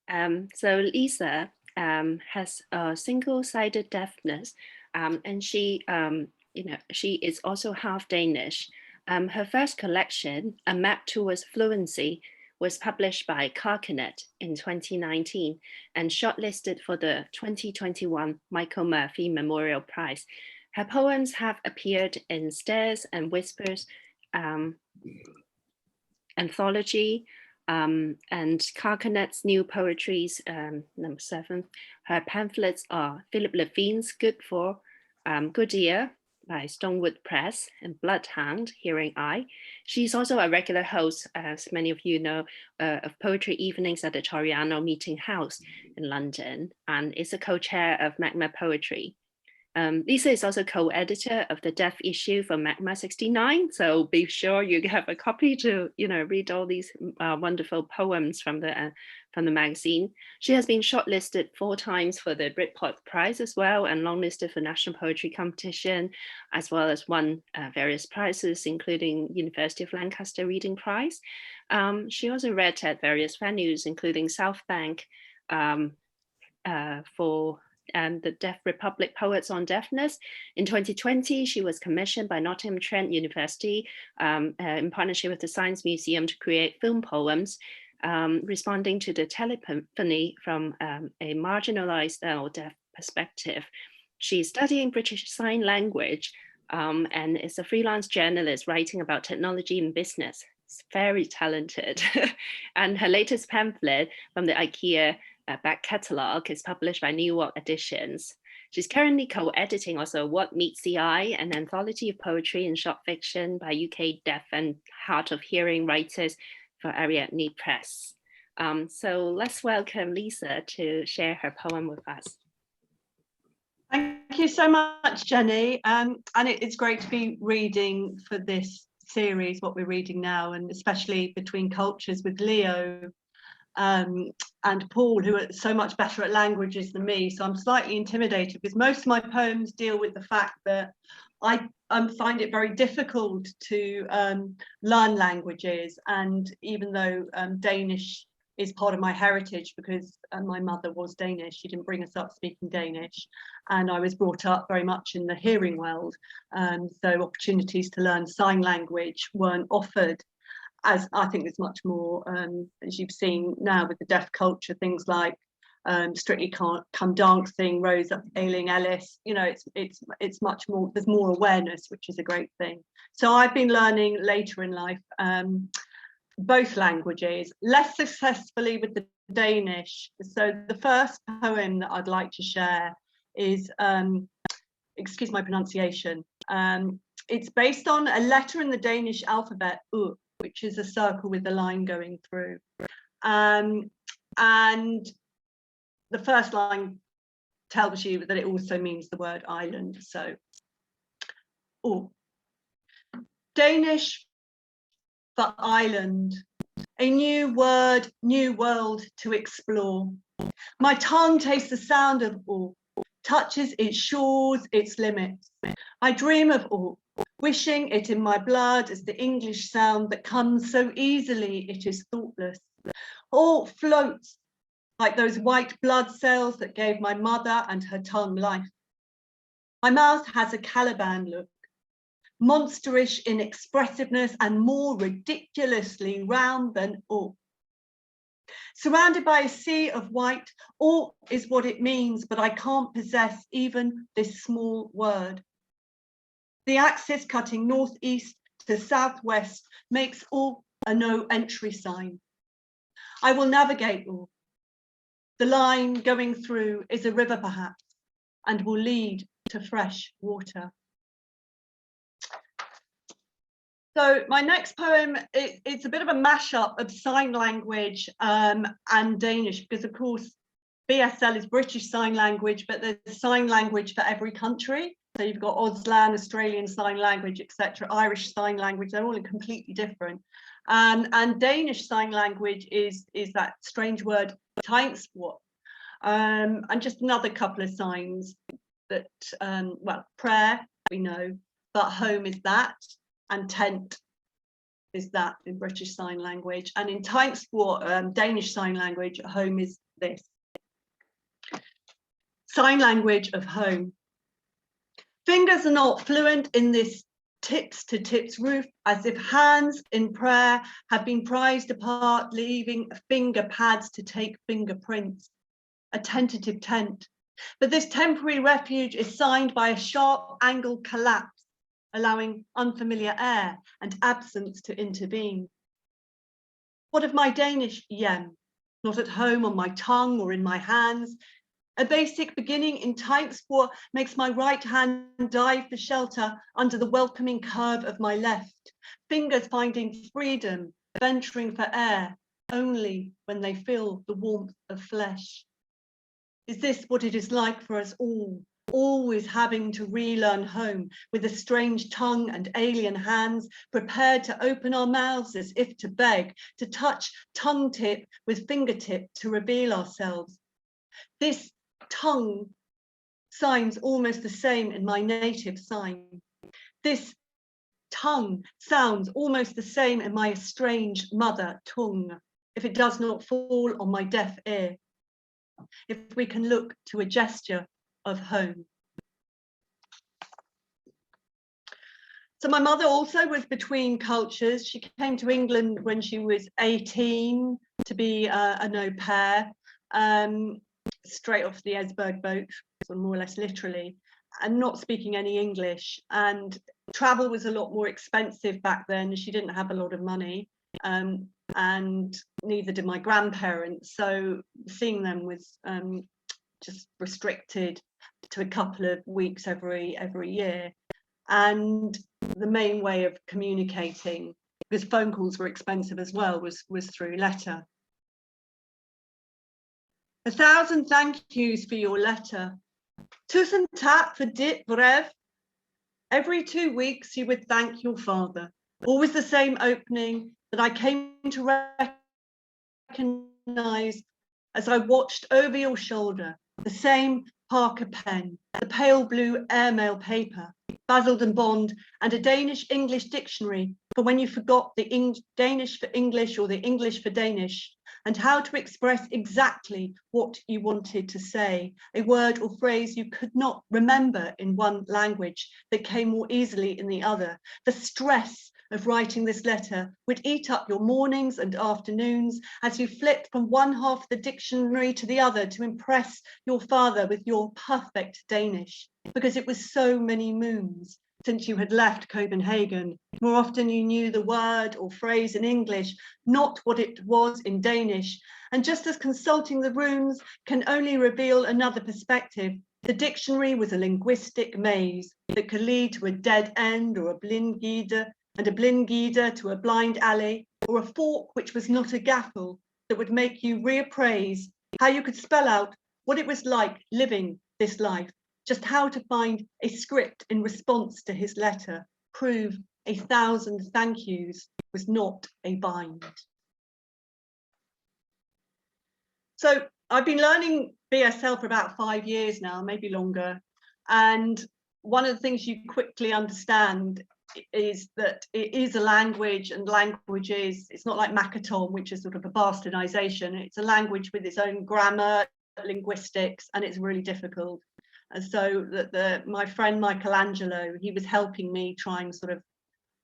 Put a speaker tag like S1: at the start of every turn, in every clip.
S1: So Lisa has a single-sided deafness, and she is also half Danish. Her first collection, A Map Towards Fluency, was published by Carcanet in 2019 and shortlisted for the 2021 Michael Murphy Memorial Prize. Her poems have appeared in Stares and Whispers, Anthology, and Carcanet's New Poetries, number 7. Her pamphlets are Philip Levine's Good for Good Ear by Stonewood Press and Bloodhound, Hearing Eye. She's also a regular host, as many of you know, of poetry evenings at the Toriano Meeting House in London, and is a co-chair of Magma Poetry. Lisa is also co-editor of the deaf issue for Magma 69, so be sure you have a copy to read all these wonderful poems from the magazine. She has been shortlisted 4 times for the Britpop Prize as well, and longlisted for National Poetry Competition, as well as won various prizes, including University of Lancaster Reading Prize. She also read at various venues, including South Bank for the Deaf Republic Poets on Deafness. In 2020, she was commissioned by Nottingham Trent University in partnership with the Science Museum to create film poems, responding to the telephony from a marginalized or deaf perspective. She's studying British Sign Language and is a freelance journalist writing about technology and business. It's very talented. And her latest pamphlet from the IKEA back catalogue is published by New York Editions. She's currently co-editing also What Meets the Eye, an anthology of poetry and short fiction by UK deaf and hard of hearing writers for Ariadne Press. So let's welcome Lisa to share her poem with us.
S2: Thank you so much, Jenny. And it's great to be reading for this series, what we're reading now, and especially Between Cultures with Leo and Paul, who are so much better at languages than me. So I'm slightly intimidated because most of my poems deal with the fact that I find it very difficult to learn languages. And even though Danish is part of my heritage, because my mother was Danish, she didn't bring us up speaking Danish, and I was brought up very much in the hearing world. So opportunities to learn sign language weren't offered, as I think there's much more, as you've seen now with the deaf culture, things like Strictly Come Dancing, Rose Ailing Ellis, it's much more, there's more awareness, which is a great thing. So I've been learning later in life both languages, less successfully with the Danish. So the first poem that I'd like to share is, excuse my pronunciation, it's based on a letter in the Danish alphabet, U, which is a circle with a line going through. And the first line tells you that it also means the word island. So, oh, Danish for island, a new word, new world to explore. My tongue tastes the sound of all, touches its shores, its limits. I dream of all, wishing it in my blood as the English sound that comes so easily it is thoughtless. All floats like those white blood cells that gave my mother and her tongue life. My mouth has a Caliban look, monsterish in expressiveness and more ridiculously round than all. Surrounded by a sea of white, all is what it means, but I can't possess even this small word. The axis cutting northeast to southwest makes all a no entry sign. I will navigate all. The line going through is a river perhaps, and will lead to fresh water. So my next poem, it's a bit of a mashup of sign language and Danish, because of course BSL is British Sign Language, but there's sign language for every country. So you've got Auslan, Australian Sign Language, etc., Irish Sign Language, they're all completely different. And Danish Sign Language is that strange word, tegnsprog. And just another couple of signs that, well, prayer, we know, but home is that, and tent is that in British Sign Language. And in tegnsprog, Danish Sign Language, home is this. Sign language of home. Fingers are not fluent in this tips to tips roof, as if hands in prayer have been prized apart, leaving finger pads to take fingerprints. A tentative tent. But this temporary refuge is signed by a sharp angled collapse, allowing unfamiliar air and absence to intervene. What of my Danish yem? Not at home on my tongue or in my hands. A basic beginning in Teigsbourg makes my right hand dive for shelter under the welcoming curve of my left, fingers finding freedom, venturing for air, only when they feel the warmth of flesh. Is this what it is like for us all, always having to relearn home with a strange tongue and alien hands, prepared to open our mouths as if to beg, to touch tongue tip with fingertip to reveal ourselves? This tongue signs almost the same in my native sign. This tongue sounds almost the same in my estranged mother tongue, if it does not fall on my deaf ear. If we can look to a gesture of home. So my mother also was between cultures. She came to England when she was 18 to be an au pair, straight off the Esberg boat, sort of more or less literally, and not speaking any English. And travel was a lot more expensive back then. She didn't have a lot of money. And neither did my grandparents, so seeing them was just restricted to a couple of weeks every year. And the main way of communicating, because phone calls were expensive as well, was through letter. 1,000 thank yous for your letter. Tusen tak for dit brev. Every 2 weeks you would thank your father. Always the same opening that I came to recognize as I watched over your shoulder, the same Parker pen, the pale blue airmail paper, Basildon Bond, and a Danish-English dictionary for when you forgot the Danish for English or the English for Danish, and how to express exactly what you wanted to say, a word or phrase you could not remember in one language that came more easily in the other. The stress of writing this letter would eat up your mornings and afternoons as you flipped from one half of the dictionary to the other to impress your father with your perfect Danish, because it was so many moons since you had left Copenhagen. More often you knew the word or phrase in English, not what it was in Danish. And just as consulting the runes can only reveal another perspective, the dictionary was a linguistic maze that could lead to a dead end or a blindgyde, and a blindgyde to a blind alley, or a fork which was not a gaffle, that would make you reappraise how you could spell out what it was like living this life, just how to find a script in response to his letter, prove 1,000 thank yous was not a bind. So I've been learning BSL for about 5 years now, maybe longer. And one of the things you quickly understand is that it is a language, and languages, it's not like Makaton, which is sort of a bastardization. It's a language with its own grammar, linguistics, and it's really difficult. And so my friend Michelangelo, he was helping me try and sort of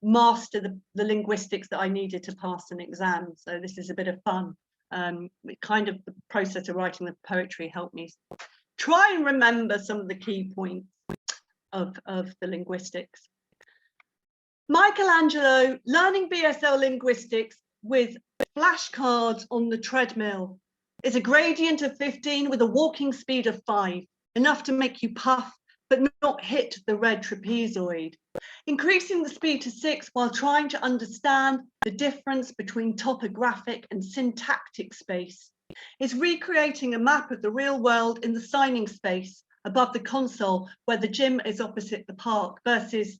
S2: master the linguistics that I needed to pass an exam. So this is a bit of fun. Kind of the process of writing the poetry helped me try and remember some of the key points of the linguistics. Michelangelo learning BSL linguistics with flashcards on the treadmill is a gradient of 15 with a walking speed of 5, enough to make you puff but not hit the red trapezoid. Increasing the speed to 6 while trying to understand the difference between topographic and syntactic space is recreating a map of the real world in the signing space above the console where the gym is opposite the park, versus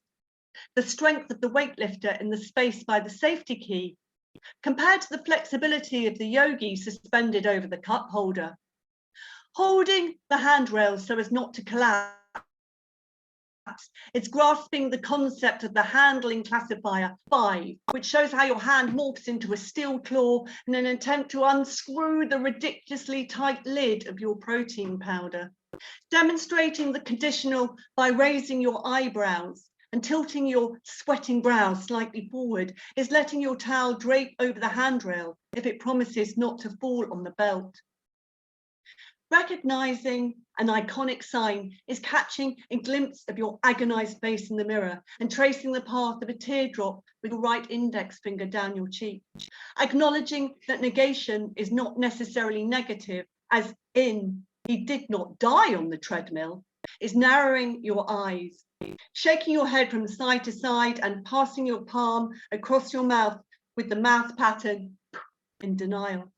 S2: the strength of the weightlifter in the space by the safety key, compared to the flexibility of the yogi suspended over the cup holder. Holding the handrails so as not to collapse It's grasping the concept of the handling classifier 5, which shows how your hand morphs into a steel claw in an attempt to unscrew the ridiculously tight lid of your protein powder. Demonstrating the conditional by raising your eyebrows and tilting your sweating brows slightly forward is letting your towel drape over the handrail if it promises not to fall on the belt. Recognizing an iconic sign is catching a glimpse of your agonized face in the mirror and tracing the path of a teardrop with your right index finger down your cheek. Acknowledging that negation is not necessarily negative, as in, he did not die on the treadmill, is narrowing your eyes. Shaking your head from side to side and passing your palm across your mouth with the mouth pattern in denial.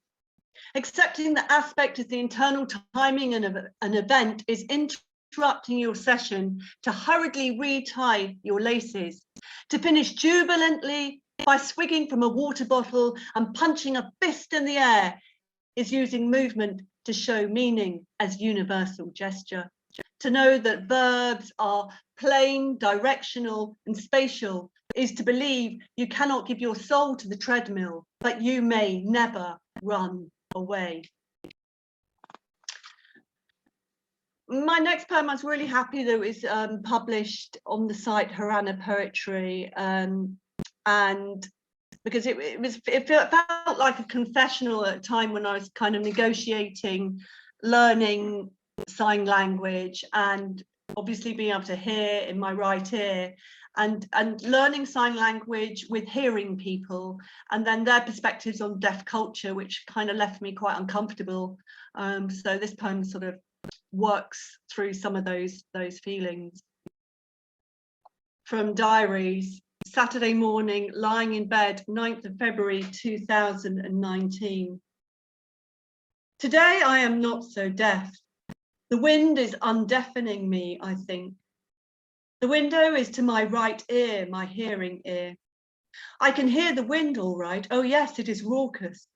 S2: Accepting the aspect of the internal timing of an event is interrupting your session to hurriedly retie your laces, to finish jubilantly by swigging from a water bottle and punching a fist in the air is using movement to show meaning as universal gesture. To know that verbs are plain, directional, and spatial is to believe you cannot give your soul to the treadmill, but you may never run away. My next poem, I was really happy that it was published on the site Harana Poetry, and because it felt like a confessional at a time when I was kind of negotiating, learning sign language, and obviously being able to hear in my right ear, and learning sign language with hearing people, and then their perspectives on deaf culture, which kind of left me quite uncomfortable. So this poem sort of works through some of those feelings. From Diaries, Saturday morning, lying in bed, 9th of February 2019. Today I am not so deaf. The wind is undeafening me, I think. The window is to my right ear, my hearing ear. I can hear the wind all right. Oh yes, it is raucous.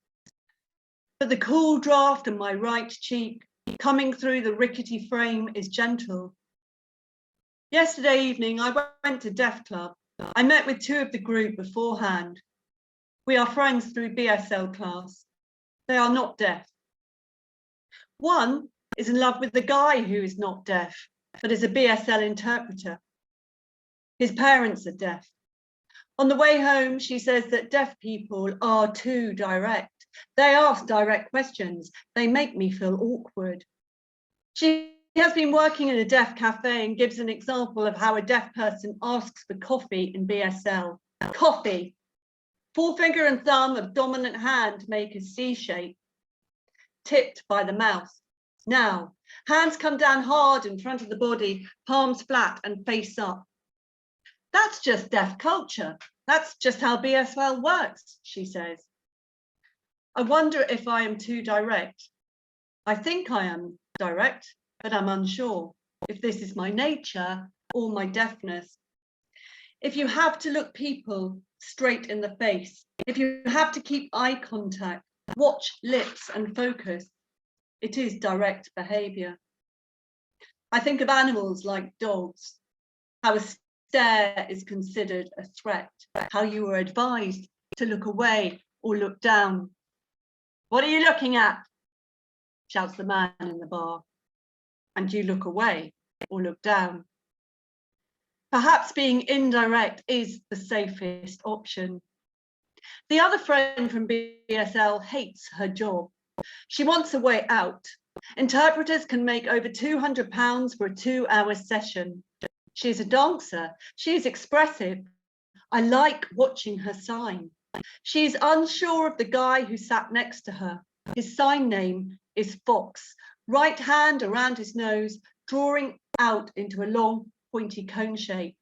S2: But the cool draft on my right cheek, coming through the rickety frame, is gentle. Yesterday evening, I went to Deaf Club. I met with 2 of the group beforehand. We are friends through BSL class. They are not deaf. One is in love with the guy who is not deaf, but is a BSL interpreter. His parents are deaf. On the way home, she says that deaf people are too direct. They ask direct questions. They make me feel awkward. She has been working in a deaf cafe and gives an example of how a deaf person asks for coffee in BSL. Coffee. Forefinger and thumb of dominant hand make a C shape, tipped by the mouth. Now, hands come down hard in front of the body, palms flat and face up. That's just deaf culture. That's just how BSL works, she says. I wonder if I am too direct. I think I am direct, but I'm unsure if this is my nature or my deafness. If you have to look people straight in the face, if you have to keep eye contact, watch lips and focus, it is direct behavior. I think of animals like dogs, how a stare is considered a threat, how you are advised to look away or look down. What are you looking at? Shouts the man in the bar. And you look away or look down. Perhaps being indirect is the safest option. The other friend from BSL hates her job. She wants a way out. Interpreters can make over £200 for a 2-hour session. She's a dancer. She is expressive. I like watching her sign. She's unsure of the guy who sat next to her. His sign name is Fox. Right hand around his nose, drawing out into a long, pointy cone shape.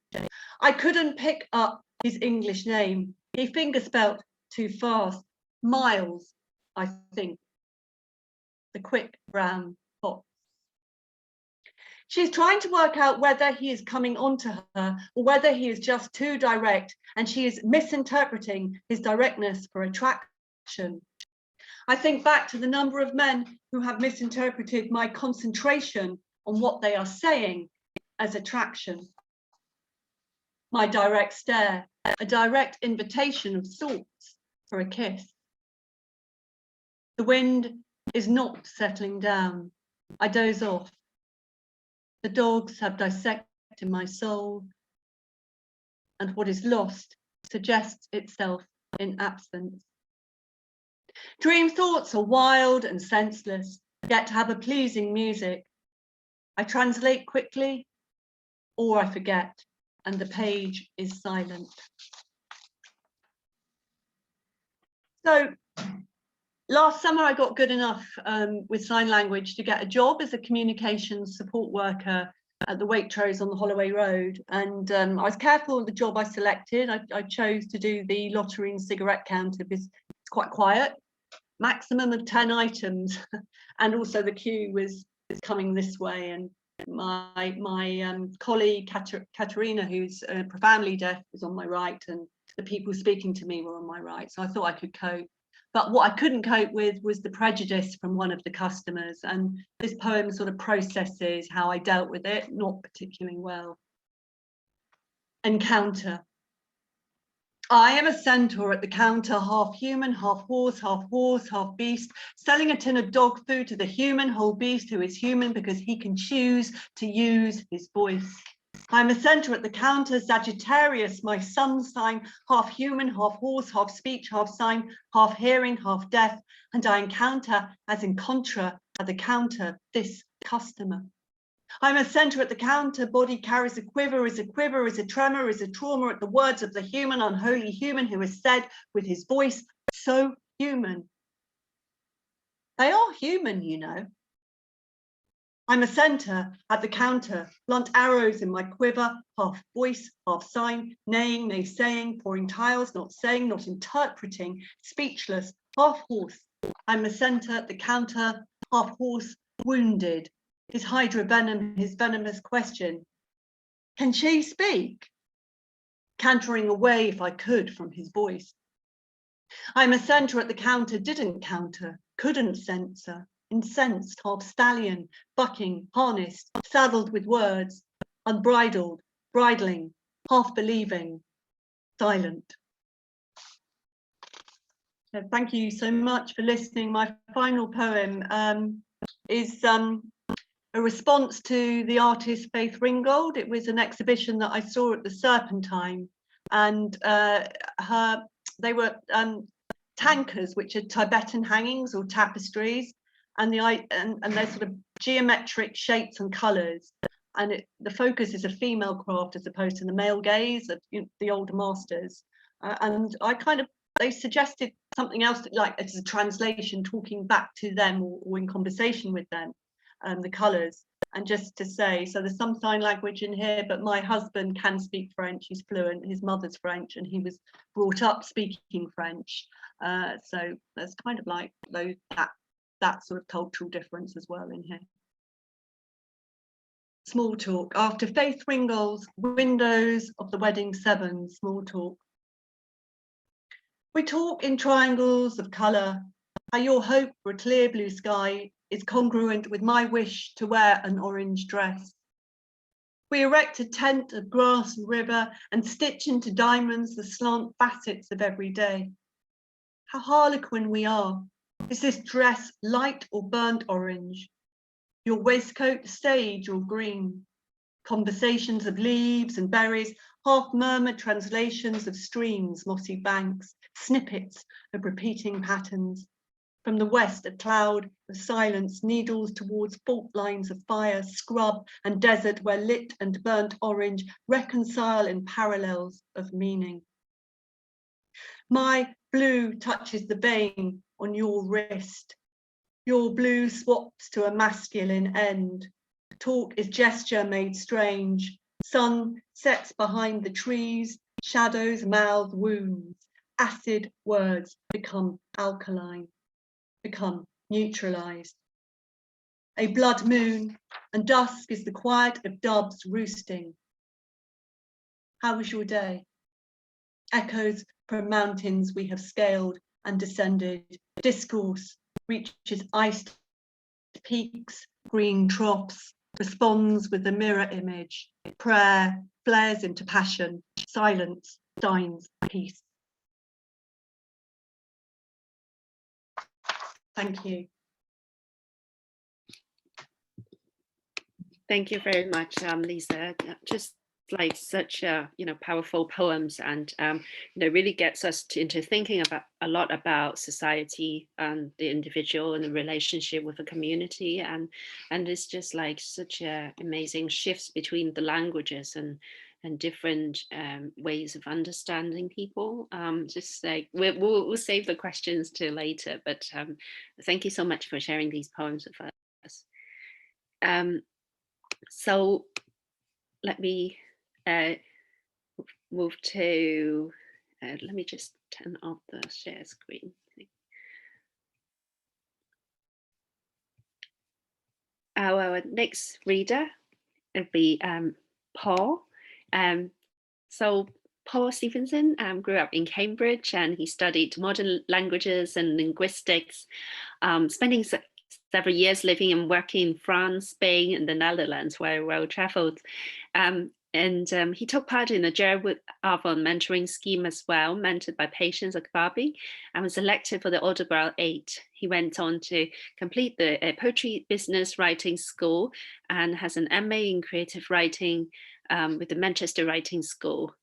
S2: I couldn't pick up his English name. He fingerspelt too fast. Miles, I think. The quick brown fox. She's trying to work out whether he is coming onto her or whether he is just too direct, and she is misinterpreting his directness for attraction. I think back to the number of men who have misinterpreted my concentration on what they are saying as attraction. my direct stare, a direct invitation of sorts for a kiss. The wind is not settling down. I doze off. The dogs have dissected my soul, and what is lost suggests itself in absence. Dream thoughts are wild and senseless, yet have a pleasing music. I translate quickly, or I forget, and the page is silent. So, last summer I got good enough with sign language to get a job as a communications support worker at the Waitrose on the Holloway Road, and I was careful of the job I selected. I chose to do the lottery and cigarette counter because it's quite quiet, maximum of 10 items, and also the queue was coming this way, and my colleague Katerina, who's profoundly deaf, was on my right, and the people speaking to me were on my right, so I thought I could cope. But what I couldn't cope with was the prejudice from one of the customers, and this poem sort of processes how I dealt with it, not particularly well. Encounter. I am a centaur at the counter, half human, half horse, half beast, selling a tin of dog food to the human whole beast who is human because he can choose to use his voice. I'm a centaur at the counter, Sagittarius, my sun sign, half human, half horse, half speech, half sign, half hearing, half deaf, and I encounter, as in Contra, at the counter, this customer. I'm a centaur at the counter, body carries a quiver, is a tremor, is a trauma at the words of the human, unholy human who is said with his voice, so human. They are human, you know. I'm a centaur at the counter, blunt arrows in my quiver, half voice, half sign, neighing, naysaying, pouring tiles, not saying, not interpreting, speechless, half horse. I'm a centaur at the counter, half horse, wounded. His hydra venom, his venomous question. Can she speak? Cantering away if I could from his voice. I'm a centaur at the counter, didn't counter, couldn't censor, incensed, half stallion, bucking, harnessed, saddled with words, unbridled, bridling, half believing, silent. So thank you so much for listening. My final poem is a response to the artist Faith Ringgold. It was an exhibition that I saw at the Serpentine, and they were tankers, which are Tibetan hangings or tapestries, and they're sort of geometric shapes and colours, and the focus is a female craft as opposed to the male gaze of the older masters, and they suggested something else, like as a translation, talking back to them or in conversation with them. The colours, and just to say, so there's some sign language in here, but my husband can speak French, he's fluent, his mother's French, and he was brought up speaking French, so there's kind of like that sort of cultural difference as well in here. Small talk. After Faith Ringgold's Windows of the Wedding Seven, small talk. We talk in triangles of colour, how your hope for a clear blue sky is congruent with my wish to wear an orange dress. We erect a tent of grass and river and stitch into diamonds the slant facets of every day. How harlequin we are. Is this dress light or burnt orange? Your waistcoat sage or green? Conversations of leaves and berries, half murmured translations of streams, mossy banks, snippets of repeating patterns. From the west, a cloud of silence needles towards fault lines of fire, scrub and desert where lit and burnt orange reconcile in parallels of meaning. My blue touches the vein on your wrist. Your blue swaps to a masculine end. Talk is gesture made strange. Sun sets behind the trees, shadows mouth wounds. Acid words become alkaline. Become neutralized. A blood moon, and dusk is the quiet of doves roosting. How was your day? Echoes from mountains we have scaled and descended. Discourse reaches iced peaks, green troughs, responds with the mirror image. Prayer flares into passion, silence dines peace. Thank you.
S1: Thank you very much, Lisa. Just like such powerful poems, and really gets us into thinking about a lot about society and the individual and the relationship with the community, and it's just like such amazing shifts between the languages and different ways of understanding people. Just like we'll save the questions till later, but thank you so much for sharing these poems with us. So let me move to, let me just turn off the share screen. Our next reader will be Paul. So Paul Stephenson grew up in Cambridge, and he studied modern languages and linguistics, spending several years living and working in France, Spain, and the Netherlands, where he well traveled. He took part in the Jerwood Avon mentoring scheme as well, mentored by Patience Akbabi, and was elected for the Audubon 8. He went on to complete the Poetry Business Writing School and has an MA in Creative Writing with the Manchester Writing School,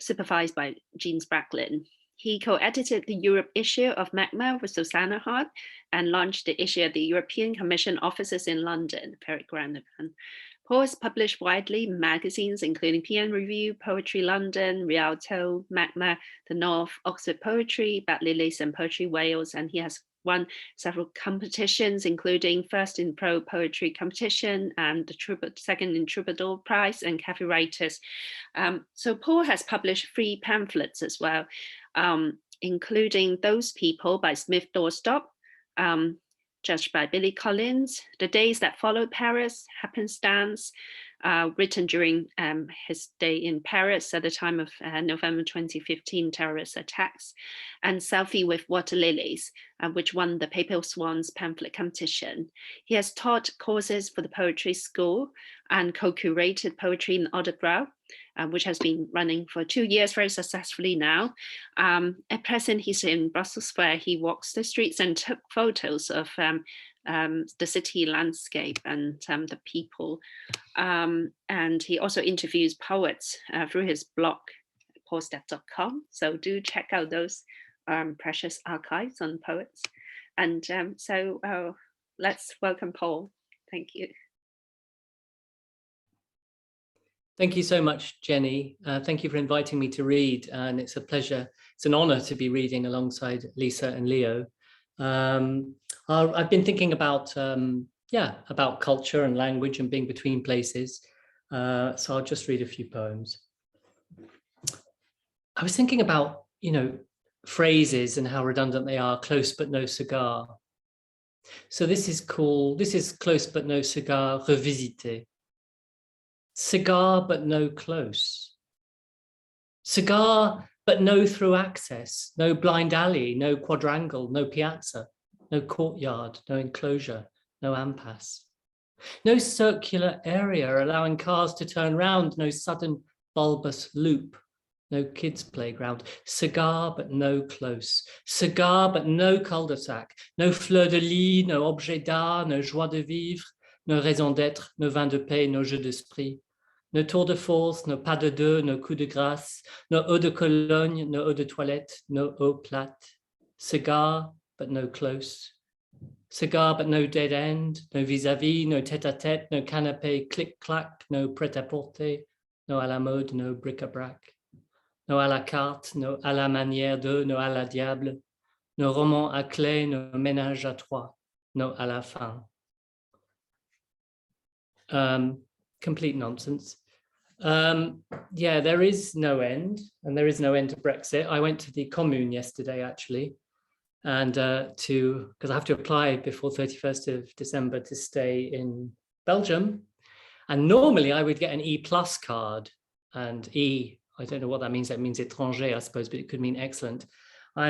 S1: supervised by Jean Spraglin. He co-edited the Europe issue of Magma with Susanna Hart and launched the issue at the European Commission offices in London, Petrarchan. Paul has published widely in magazines including PN Review, Poetry London, Rialto, Magma, The North, Oxford Poetry, Bad Lilies and Poetry Wales, and he has won several competitions, including first in Pro Poetry competition and the second in Troubadour Prize and Cafe Writers. So Paul has published 3 pamphlets as well, including Those People by Smith Dorstop, judged by Billy Collins, The Days That Followed Paris, Happenstance, written during his stay in Paris at the time of November 2015 terrorist attacks, and Selfie with Water Lilies, which won the Papal Swans pamphlet competition. He has taught courses for the Poetry School and co-curated poetry in Audubon, which has been running for 2 years very successfully now. At present, he's in Brussels, where he walks the streets and took photos of the city landscape and the people. And he also interviews poets through his blog, paulstep.com. So do check out those precious archives on poets. And let's welcome Paul. Thank you.
S3: Thank you so much, Jenny. Thank you for inviting me to read, and it's a pleasure. It's an honor to be reading alongside Lisa and Leo. I've been thinking about culture and language and being between places. So I'll just read a few poems. I was thinking about, phrases and how redundant they are. Close but no cigar. So this is Close but no cigar revisité. Cigar but no close. Cigar but no through access, no blind alley, no quadrangle, no piazza, no courtyard, no enclosure, no impasse. No circular area allowing cars to turn round, no sudden bulbous loop, no kids' playground. Cigar but no close. Cigar but no cul-de-sac, no fleur de lis, no objet d'art, no joie de vivre, no raison d'être, no vin de paix, no jeu d'esprit. No tour de force, no pas de deux, no coup de grâce, no eau de Cologne, no eau de toilette, no eau plate. Cigar, but no close. Cigar, but no dead end, no vis-à-vis, no tête-à-tête, no canapé, clic-clac, no prêt-à-porter, no à la mode, no bric-à-brac. No à la carte, no à la manière de, no à la diable, no roman à clé, no ménage à trois, no à la fin. Complete nonsense. There is no end, and there is no end to Brexit. I went to the Commune yesterday, actually, and because I have to apply before 31st of December to stay in Belgium. And normally I would get an E+ card, and E, I don't know what that means. That means étranger, I suppose, but it could mean excellent. I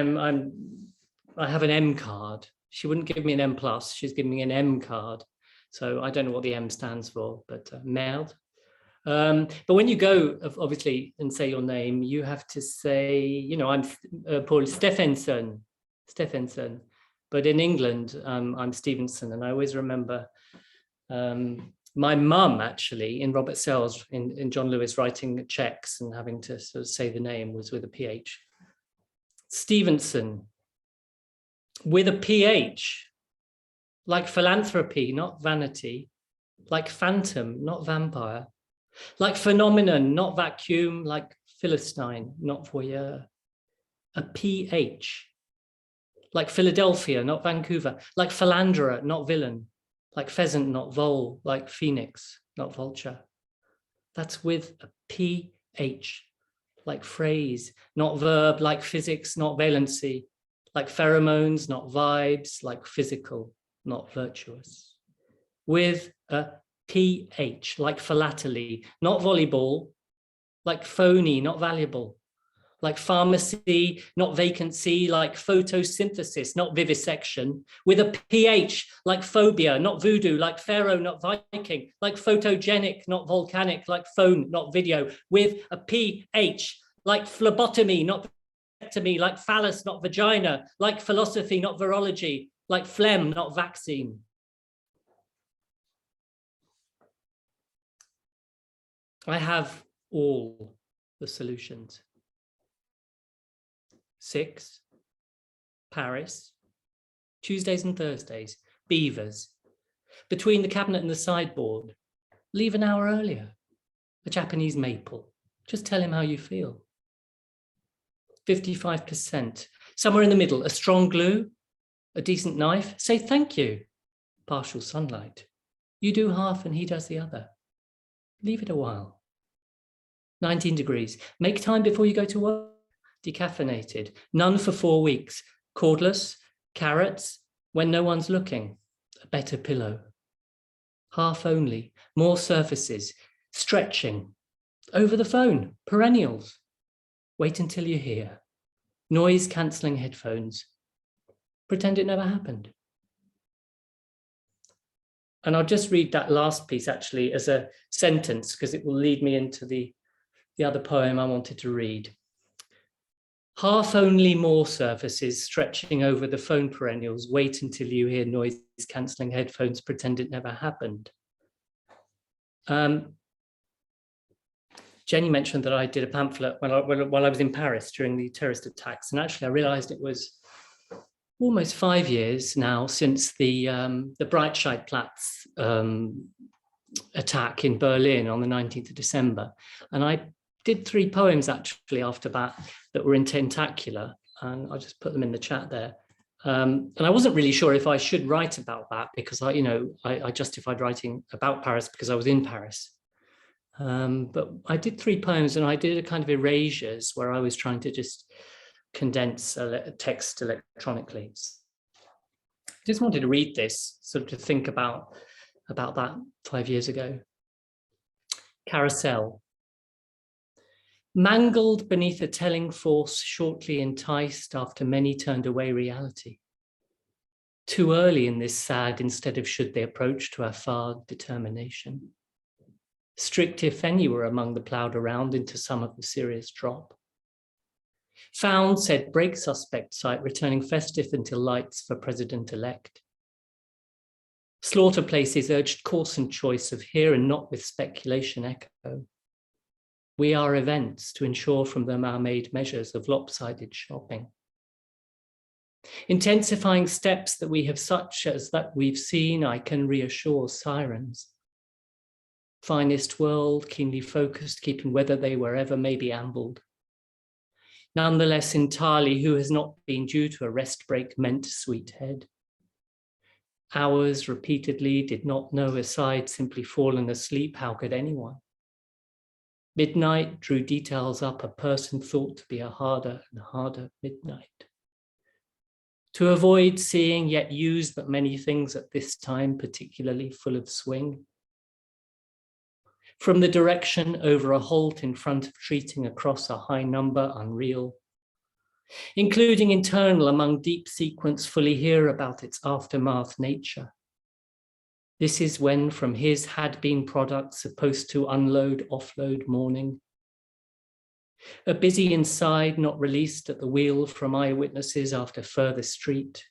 S3: have an M card. She wouldn't give me an M+. She's giving me an M card. So I don't know what the M stands for, but merde. But when you go, obviously, and say your name, you have to say, you know, I'm Paul Stephenson. But in England, I'm Stephenson. And I always remember my mum, actually, in Robert Sells, in John Lewis, writing checks and having to sort of say the name was with a PH. Stephenson, with a PH, like philanthropy, not vanity, like phantom, not vampire, like phenomenon, not vacuum, like Philistine, not voyeur. A PH, like Philadelphia, not Vancouver, like philanderer, not villain, like pheasant, not vole, like phoenix, not vulture. That's with a PH, like phrase, not verb, like physics, not valency, like pheromones, not vibes, like physical, not virtuous. With a PH, like philately, not volleyball, like phony, not valuable, like pharmacy, not vacancy, like photosynthesis, not vivisection, with a PH, like phobia, not voodoo, like pharaoh, not Viking, like photogenic, not volcanic, like phone, not video, with a PH, like phlebotomy, not vasectomy, like phallus, not vagina, like philosophy, not virology, like phlegm, not vaccine. I have all the solutions. 6, Paris, Tuesdays and Thursdays, beavers, between the cabinet and the sideboard, leave an hour earlier, a Japanese maple, just tell him how you feel. 55%, somewhere in the middle, a strong glue, a decent knife, say thank you, partial sunlight. You do half and he does the other. Leave it a while. 19 degrees, make time before you go to work. Decaffeinated, none for 4 weeks, cordless, carrots, when no one's looking, a better pillow. Half only, more surfaces, stretching, over the phone, perennials. Wait until you hear. Noise cancelling headphones. Pretend it never happened. And I'll just read that last piece actually as a sentence because it will lead me into the other poem I wanted to read. Half only more surfaces stretching over the phone perennials. Wait until you hear noise cancelling headphones. Pretend it never happened. Jenny mentioned that I did a pamphlet while I was in Paris during the terrorist attacks. And actually I realized it was almost 5 years now since the Breitscheidplatz attack in Berlin on the 19th of December. And I did 3 poems actually after that were in tentacular, and I'll just put them in the chat there. And I wasn't really sure if I should write about that because I justified writing about Paris because I was in Paris. But I did 3 poems and I did a kind of erasures where I was trying to just condense a text electronically. I just wanted to read this, sort of to think about that 5 years ago. Carousel. Mangled beneath a telling force, shortly enticed after many turned away reality. Too early in this sad instead of should they approach to our far determination. Strict if any were among the ploughed around into some of the serious drop. Found said break suspect site returning festive until lights for president-elect. Slaughter places urged course and choice of here and not with speculation echo. We are events to ensure from them our made measures of lopsided shopping. Intensifying steps that we have such as that we've seen, I can reassure sirens. Finest world, keenly focused, keeping whether they wherever may be ambled. Nonetheless, entirely who has not been due to a rest break meant sweet head. Hours repeatedly did not know aside, simply fallen asleep, how could anyone? Midnight drew details up a person thought to be a harder and harder midnight. To avoid seeing yet used but many things at this time, particularly full of swing. From the direction over a halt in front of treating across a high number unreal. Including internal among deep sequence fully hear about its aftermath nature. This is when from his had-been product supposed to unload, offload morning. A busy inside, not released at the wheel from eyewitnesses after further street.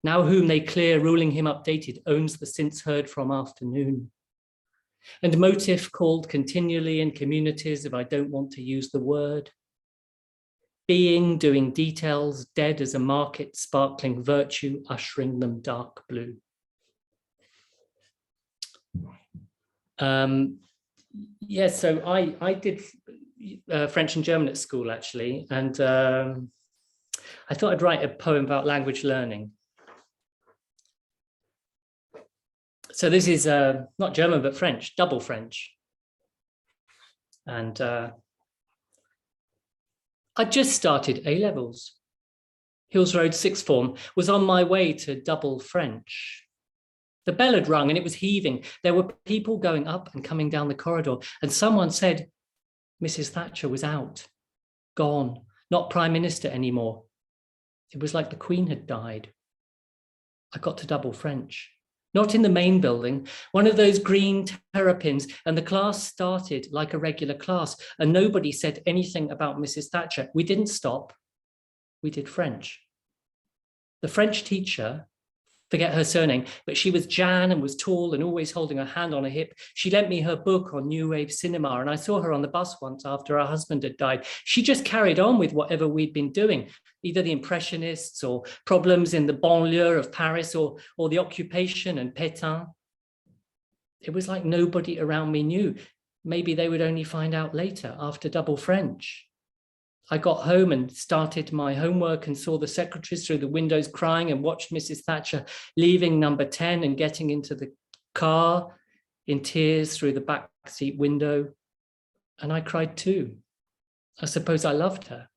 S3: Now whom they clear, ruling him updated, owns the since heard from afternoon. And motive called continually in communities if I don't want to use the word. Being, doing details, dead as a market, sparkling virtue, ushering them dark blue. Yeah, so I did French and German at school, actually, and I thought I'd write a poem about language learning. So this is not German, but French, double French. And I just started A-levels. Hills Road sixth form, was on my way to double French. The bell had rung and it was heaving. There were people going up and coming down the corridor, and someone said, Mrs. Thatcher was out, gone, not Prime Minister anymore. It was like the Queen had died. I got to double French. Not in the main building, one of those green terrapins, and the class started like a regular class, and nobody said anything about Mrs. Thatcher. We didn't stop, we did French. The French teacher, forget her surname, but she was Jan and was tall and always holding her hand on her hip. She lent me her book on New Wave cinema, and I saw her on the bus once after her husband had died. She just carried on with whatever we'd been doing, either the Impressionists or problems in the banlieue of Paris or the occupation and Pétain. It was like nobody around me knew. Maybe they would only find out later after double French. I got home and started my homework and saw the secretaries through the windows crying and watched Mrs. Thatcher leaving number 10 and getting into the car in tears through the back seat window. And I cried too. I suppose I loved her.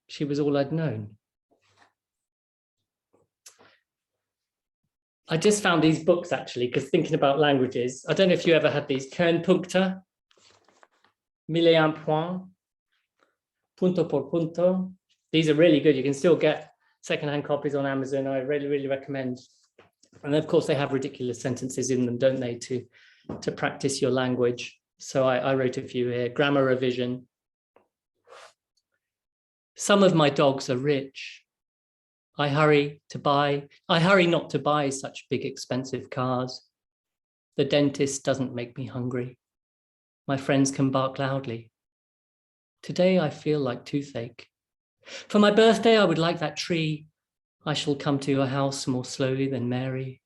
S3: She was all I'd known. I just found these books actually, because thinking about languages, I don't know if you ever had these, Kernpunkte, Mille et un points, Punto por punto. These are really good. You can still get secondhand copies on Amazon. I really, really recommend. And of course, they have ridiculous sentences in them, don't they, to practice your language. So I wrote a few here. Grammar revision. Some of my dogs are rich. I hurry not to buy such big, expensive cars. The dentist doesn't make me hungry. My friends can bark loudly. Today I feel like toothache. For my birthday, I would like that tree. I shall come to your house more slowly than Mary.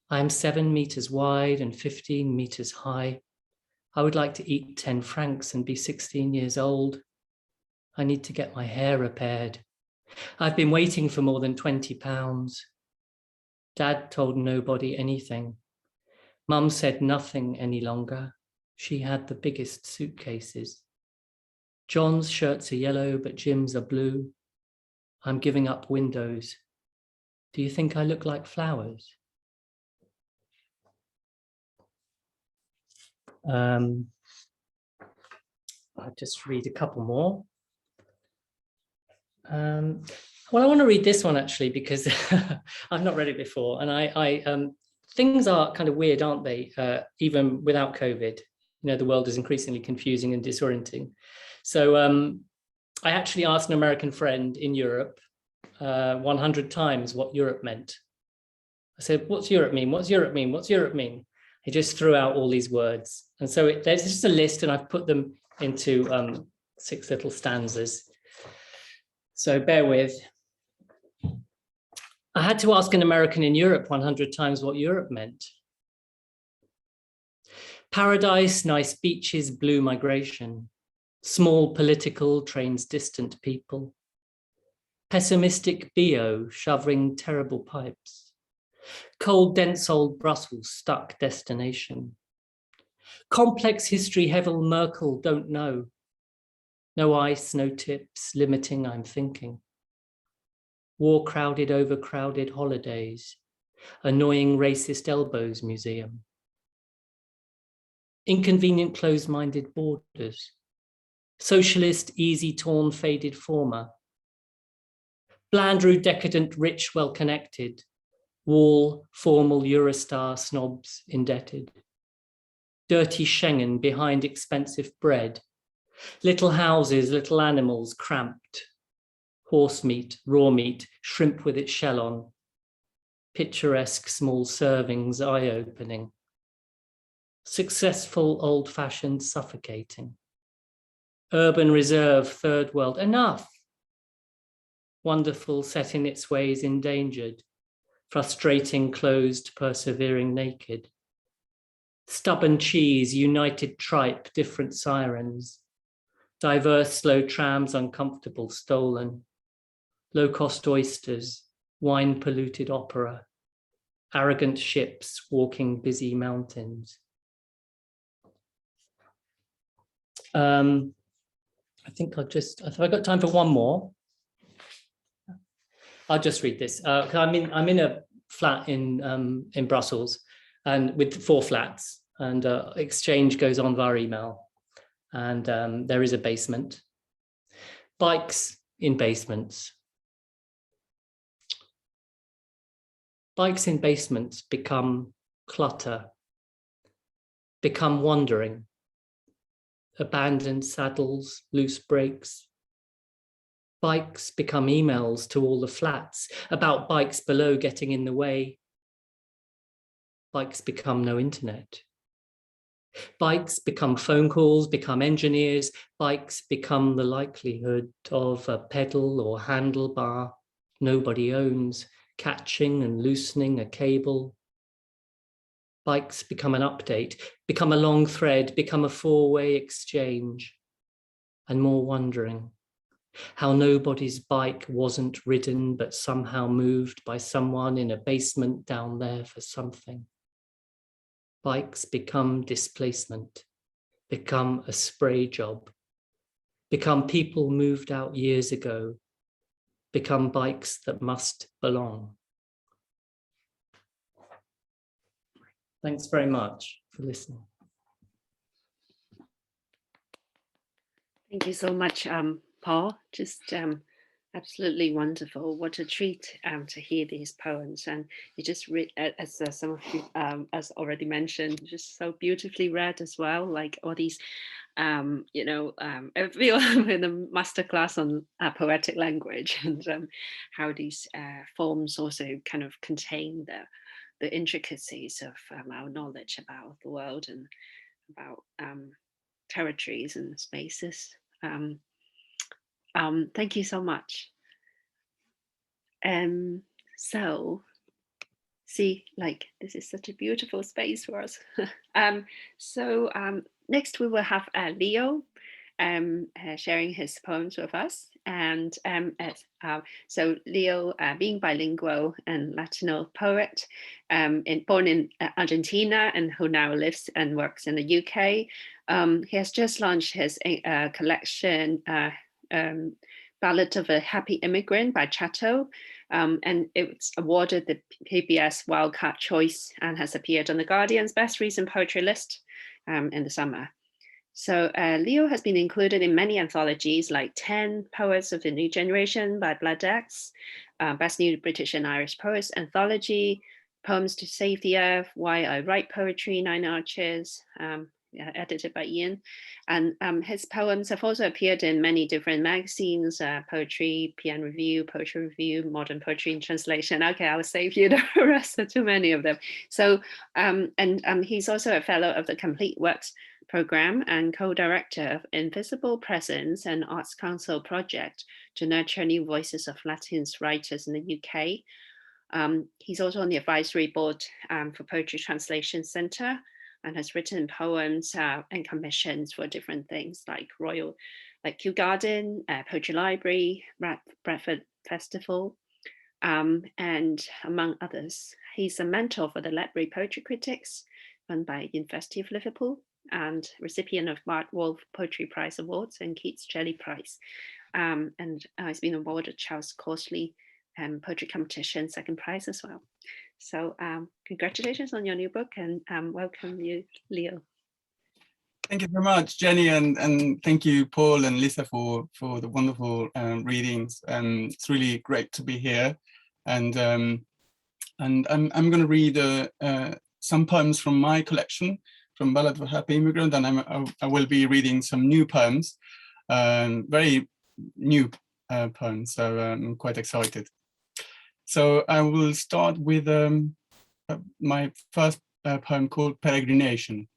S3: I am 7 meters wide and 15 meters high. I would like to eat 10 francs and be 16 years old. I need to get my hair repaired. I've been waiting for more than 20 pounds. Dad told nobody anything. Mum said nothing any longer. She had the biggest suitcases. John's shirts are yellow, but Jim's are blue. I'm giving up windows. Do you think I look like flowers? I'll just read a couple more. Well, I want to read this one actually, because I've not read it before. And things are kind of weird, aren't they? Even without COVID, you know, the world is increasingly confusing and disorienting. So I actually asked an American friend in Europe 100 times what Europe meant. I said, what's Europe mean? What's Europe mean? What's Europe mean? He just threw out all these words. And so there's just a list, and I've put them into 6 little stanzas. So bear with. I had to ask an American in Europe 100 times what Europe meant. Paradise, nice beaches, blue migration. Small political trains distant people. Pessimistic BO shoving terrible pipes. Cold, dense old Brussels stuck destination. Complex history Hevel Merkel don't know. No ice, no tips, limiting I'm thinking. War crowded, overcrowded holidays. Annoying racist elbows museum. Inconvenient closed-minded borders. Socialist, easy, torn, faded former. Bland, rude, decadent, rich, well-connected. Wall, formal Eurostar snobs indebted. Dirty Schengen behind expensive bread. Little houses, little animals cramped. Horse meat, raw meat, shrimp with its shell on. Picturesque small servings, eye-opening. Successful old-fashioned suffocating. Urban reserve, third world, enough. Wonderful set in its ways endangered. Frustrating, closed, persevering naked. Stubborn cheese, united tripe, different sirens. Diverse slow trams, uncomfortable, stolen. Low-cost oysters, wine-polluted opera. Arrogant ships walking busy mountains. I think have I got time for one more? I'll just read this. I'm in a flat in Brussels, and with 4 flats, and exchange goes on via email, and there is a basement. Bikes in basements. Bikes in basements become clutter, become wandering, abandoned saddles, loose brakes. Bikes become emails to all the flats about bikes below getting in the way. Bikes become no internet. Bikes become phone calls, become engineers. Bikes become the likelihood of a pedal or handlebar nobody owns, catching and loosening a cable. Bikes become an update, become a long thread, become a 4-way exchange, and more wondering. How nobody's bike wasn't ridden, but somehow moved by someone in a basement down there for something. Bikes become displacement, become a spray job, become people moved out years ago, become bikes that must belong. Thanks very much for listening.
S1: Thank you so much, Paul. Just absolutely wonderful. What a treat to hear these poems. And you just read, as some of you, as already mentioned, just so beautifully read as well, like all these, I feel I'm in a masterclass on poetic language, and how these forms also kind of contain the intricacies of our knowledge about the world and about territories and spaces. Thank you so much. So, see, like this is such a beautiful space for us. Next we will have Leo sharing his poems with us. And so Leo, being bilingual and Latino poet, born in Argentina and who now lives and works in the UK, he has just launched his collection, Ballad of a Happy Immigrant by Chatto, and it's awarded the PBS Wild Card Choice and has appeared on the Guardian's Best Recent Poetry list in the summer. So Leo has been included in many anthologies like 10 Poets of the New Generation by Bloodaxe, Best New British and Irish Poets Anthology, Poems to Save the Earth, Why I Write Poetry, 9 Arches, edited by Ian. And his poems have also appeared in many different magazines, Poetry, PN Review, Poetry Review, Modern Poetry in Translation. Okay, I'll save you the rest of too many of them. So, he's also a fellow of the Complete Works Program and co-director of Invisible Presence and Arts Council project to nurture new voices of Latinx writers in the UK. He's also on the advisory board for Poetry Translation Centre and has written poems and commissions for different things like Royal Kew Gardens, Poetry Library, Bradford Festival, and among others. He's a mentor for the Ledbury Poetry Critics, run by University of Liverpool, and recipient of Bardwolf Poetry Prize Awards and Keats-Shelley Prize. And he's been awarded Charles Corsley Poetry Competition second prize as well. So congratulations on your new book, and welcome you, Leo.
S4: Thank you very much, Jenny, and thank you, Paul and Lisa, for the wonderful readings. It's really great to be here, and And I'm going to read some poems from my collection, from Ballad for Happy Immigrant, and I will be reading some new poems, very new poems, so I'm quite excited. So I will start with my first poem called Peregrination.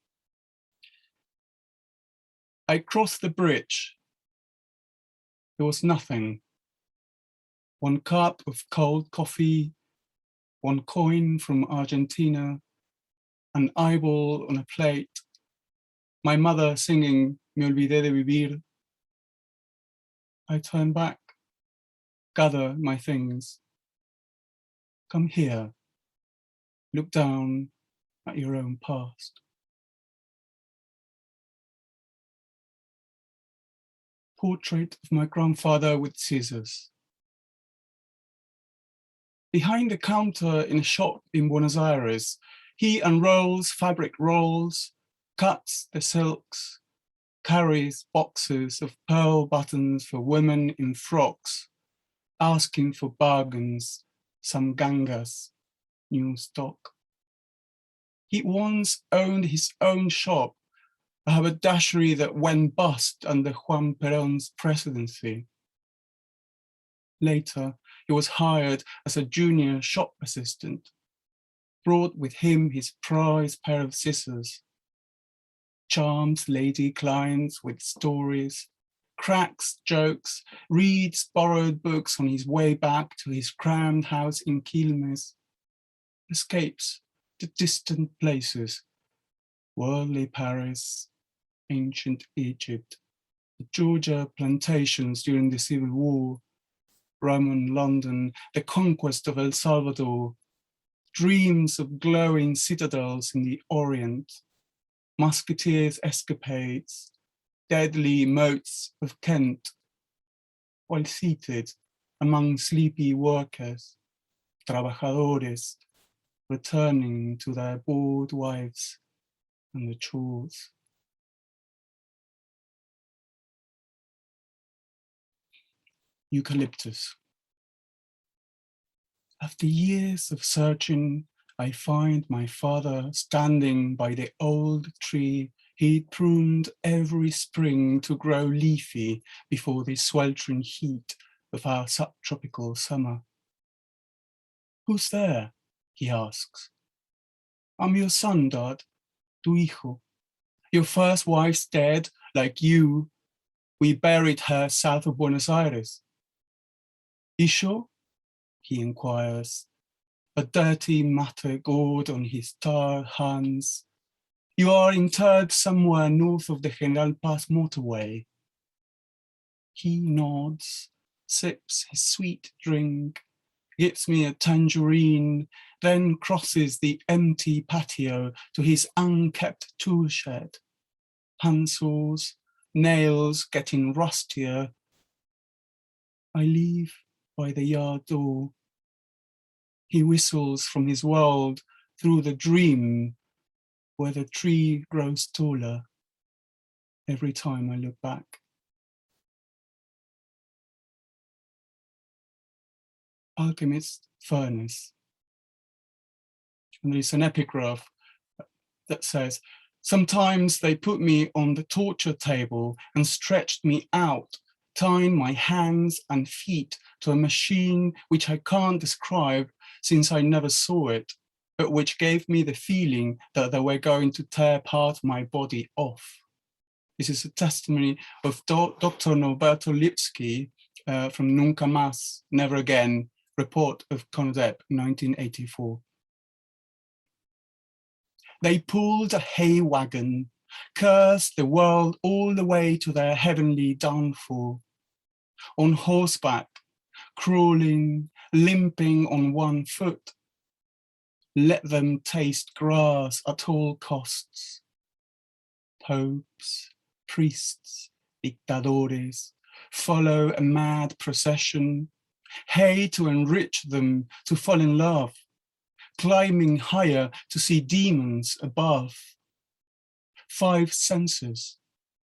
S4: I crossed the bridge. There was nothing. One cup of cold coffee, one coin from Argentina, an eyeball on a plate, my mother singing Me olvidé de vivir. I turn back, gather my things. Come here, look down at your own past. Portrait of my grandfather with scissors. Behind the counter in a shop in Buenos Aires, he unrolls fabric rolls, cuts the silks, carries boxes of pearl buttons for women in frocks, asking for bargains, some gangas, new stock. He once owned his own shop, a haberdashery that went bust under Juan Perón's presidency. Later, he was hired as a junior shop assistant, brought with him his prized pair of scissors, charms lady clients with stories, cracks jokes, reads borrowed books on his way back to his crammed house in Quilmes, escapes to distant places, worldly Paris, ancient Egypt, the Georgia plantations during the Civil War, Roman London, the conquest of El Salvador, dreams of glowing citadels in the Orient, musketeers' escapades, deadly moats of Kent, while seated among sleepy workers, trabajadores, returning to their bored wives and the chores. Eucalyptus. After years of searching, I find my father standing by the old tree he pruned every spring to grow leafy before the sweltering heat of our subtropical summer. Who's there? He asks. I'm your son, Dad, tu hijo. Your first wife's dead, like you. We buried her south of Buenos Aires. You sure? He inquires, a dirty matter gored on his tired hands. You are interred somewhere north of the General Paz motorway. He nods, sips his sweet drink, gives me a tangerine, then crosses the empty patio to his unkept tool shed. Handsaws, nails getting rustier. I leave by the yard door. He whistles from his world through the dream where the tree grows taller every time I look back. Alchemist Furnace. And there's an epigraph that says, sometimes they put me on the torture table and stretched me out, tying my hands and feet to a machine which I can't describe since I never saw it, but which gave me the feeling that they were going to tear part of my body off. This is a testimony of Dr. Norberto Lipski from Nunca Más, Never Again, report of CONADEP, 1984. They pulled a hay wagon, cursed the world all the way to their heavenly downfall. On horseback, crawling, limping on one foot. Let them taste grass at all costs. Popes, priests, dictadores, follow a mad procession, hay to enrich them, to fall in love, climbing higher to see demons above. 5 senses,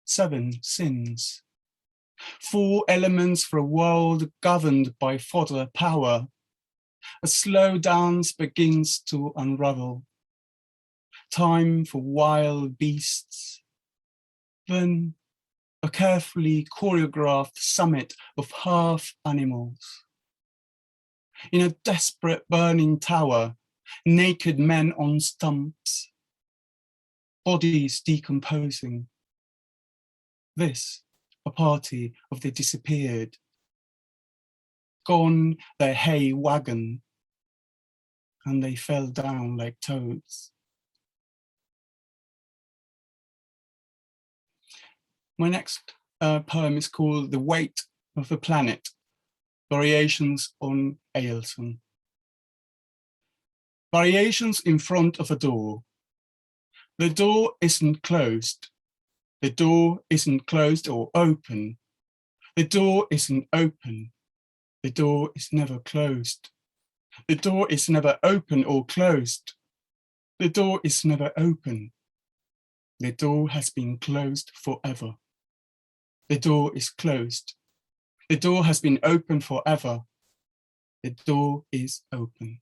S4: 7 sins. 4 elements for a world governed by fodder power. a slow dance begins to unravel. Time for wild beasts. Then a carefully choreographed summit of half animals. In a desperate burning tower, naked men on stumps, bodies decomposing. This, a party of the disappeared. Gone their hay wagon, and they fell down like toads. My next poem is called The Weight of the Planet, Variations on Ailson. Variations in front of a door. The door isn't closed. The door isn't closed or open. The door isn't open. The door is never closed. The door is never open or closed. The door is never open. The door has been closed forever. The door is closed. The door has been open forever. The door is open.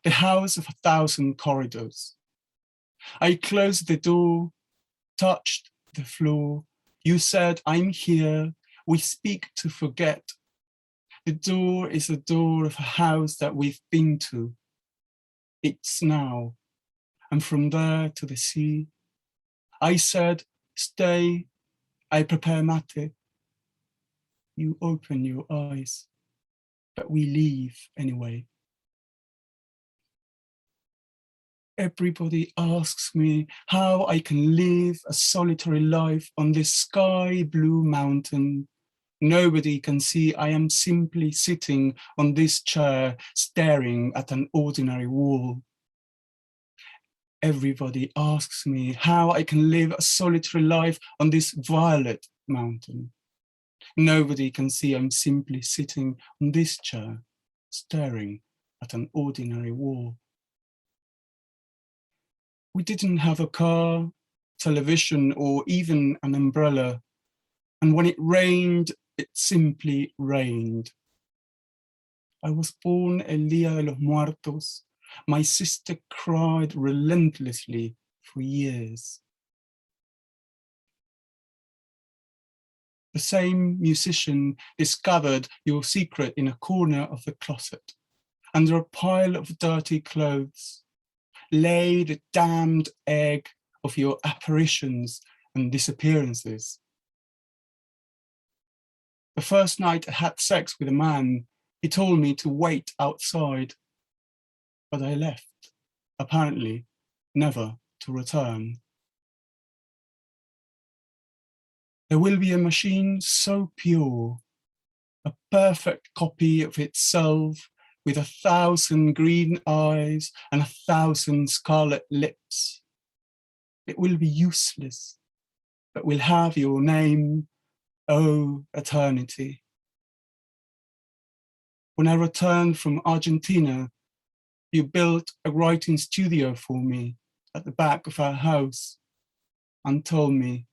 S4: The house of 1,000 corridors. I closed the door, touched the floor. You said, I'm here. We speak to forget. The door is the door of a house that we've been to. It's now. And from there to the sea. I said, stay. I prepare mate. You open your eyes, but we leave anyway. Everybody asks me how I can live a solitary life on this sky blue mountain. Nobody can see I am simply sitting on this chair, staring at an ordinary wall. Everybody asks me how I can live a solitary life on this violet mountain. Nobody can see I'm simply sitting on this chair, staring at an ordinary wall. We didn't have a car, television, or even an umbrella. And when it rained, it simply rained. I was born el Día de los Muertos. My sister cried relentlessly for years. The same musician discovered your secret in a corner of the closet, under a pile of dirty clothes. Lay the damned egg of your apparitions and disappearances. The first night I had sex with a man, he told me to wait outside, but I left, apparently never to return. There will be a machine so pure, a perfect copy of itself, with 1,000 green eyes and 1,000 scarlet lips. It will be useless, but will have your name, oh eternity. When I returned from Argentina, you built a writing studio for me at the back of our house and told me,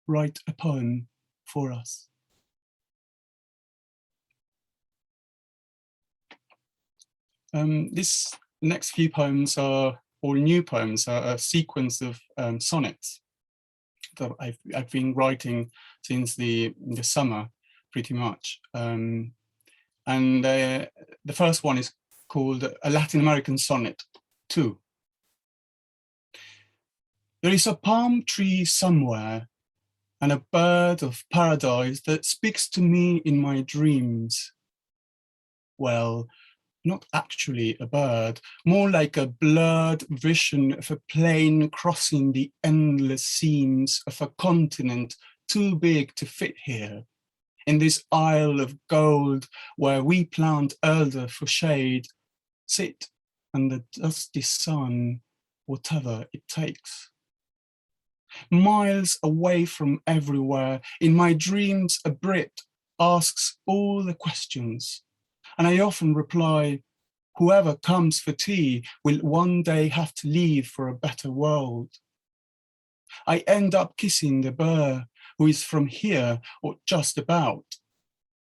S4: write a poem for us. This next few poems are all new poems, are a sequence of sonnets that I've been writing since the summer, pretty much. And the first one is called A Latin American Sonnet 2. There is a palm tree somewhere and a bird of paradise that speaks to me in my dreams. Well, not actually a bird, more like a blurred vision of a plane crossing the endless seams of a continent too big to fit here, in this isle of gold where we plant elder for shade, sit under the dusty sun, whatever it takes. Miles away from everywhere, in my dreams a Brit asks all the questions, and I often reply, whoever comes for tea will one day have to leave for a better world. I end up kissing the bird who is from here or just about.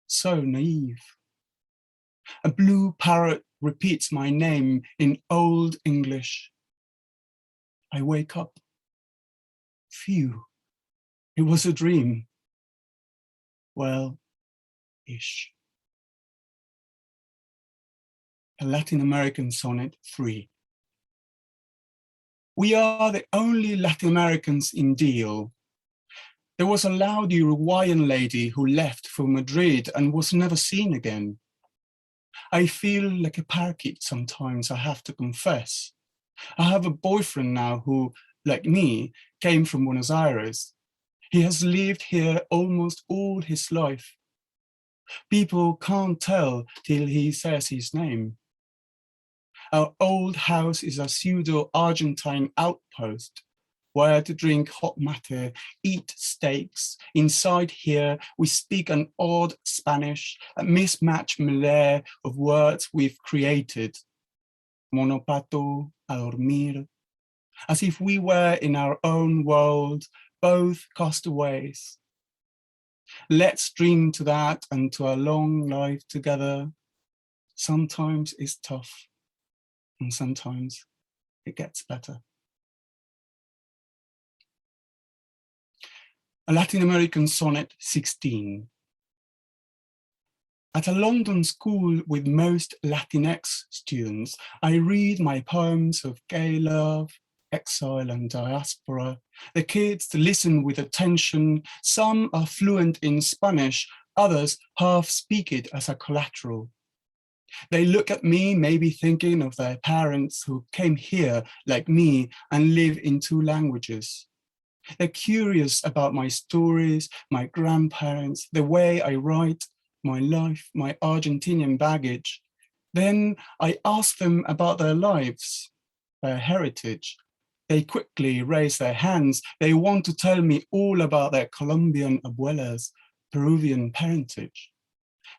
S4: So naive. A blue parrot repeats my name in Old English. I wake up. Phew, it was a dream. Well, ish. A Latin American Sonnet 3. We are the only Latin Americans in Deal. There was a loud Uruguayan lady who left for Madrid and was never seen again. I feel like a parakeet sometimes, I have to confess. I have a boyfriend now who, like me, came from Buenos Aires. He has lived here almost all his life. People can't tell till he says his name. Our old house is a pseudo-Argentine outpost where to drink hot mate, eat steaks. Inside here, we speak an odd Spanish, a mismatched Malay of words we've created. Monopato, a dormir, as if we were in our own world, both castaways. Let's dream to that and to a long life together. Sometimes it's tough, and sometimes it gets better. A Latin American Sonnet 16. At a London school with most Latinx students, I read my poems of gay love, exile and diaspora. The kids listen with attention. Some are fluent in Spanish, others half speak it as a collateral. They look at me, maybe thinking of their parents who came here like me and live in two languages. They're curious about my stories, my grandparents, the way I write, my life, my Argentinian baggage. Then I ask them about their lives, their heritage. They quickly raise their hands. They want to tell me all about their Colombian abuelas, Peruvian parentage.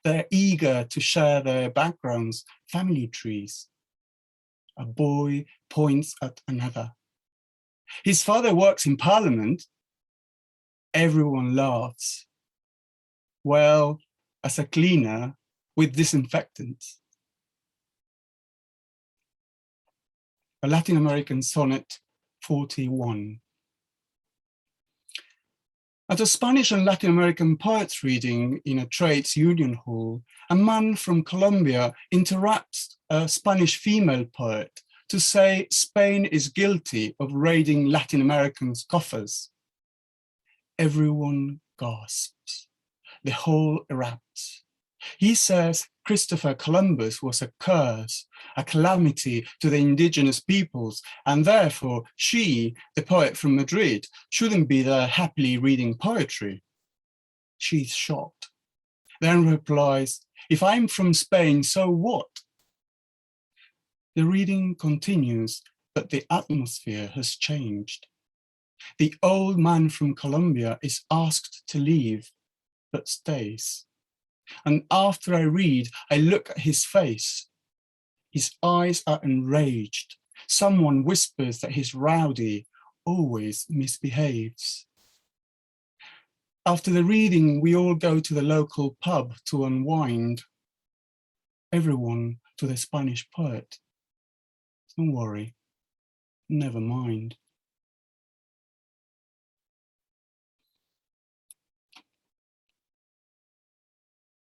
S4: They're eager to share their backgrounds, family trees. A boy points at another. His father works in Parliament. Everyone laughs. Well, as a cleaner with disinfectants. A Latin American Sonnet 41. At a Spanish and Latin American poets reading in a trades union hall, a man from Colombia interrupts a Spanish female poet to say Spain is guilty of raiding Latin Americans' coffers. Everyone gasps. The hall erupts. He says Christopher Columbus was a curse, a calamity to the indigenous peoples, and therefore she, the poet from Madrid, shouldn't be there happily reading poetry. She's shocked, then replies, if I'm from Spain, so what? The reading continues, but the atmosphere has changed. The old man from Colombia is asked to leave, but stays. And after I read, I look at his face. His eyes are enraged. Someone whispers that he's rowdy, always misbehaves. After the reading, we all go to the local pub to unwind. Everyone to the Spanish poet. Don't worry, never mind.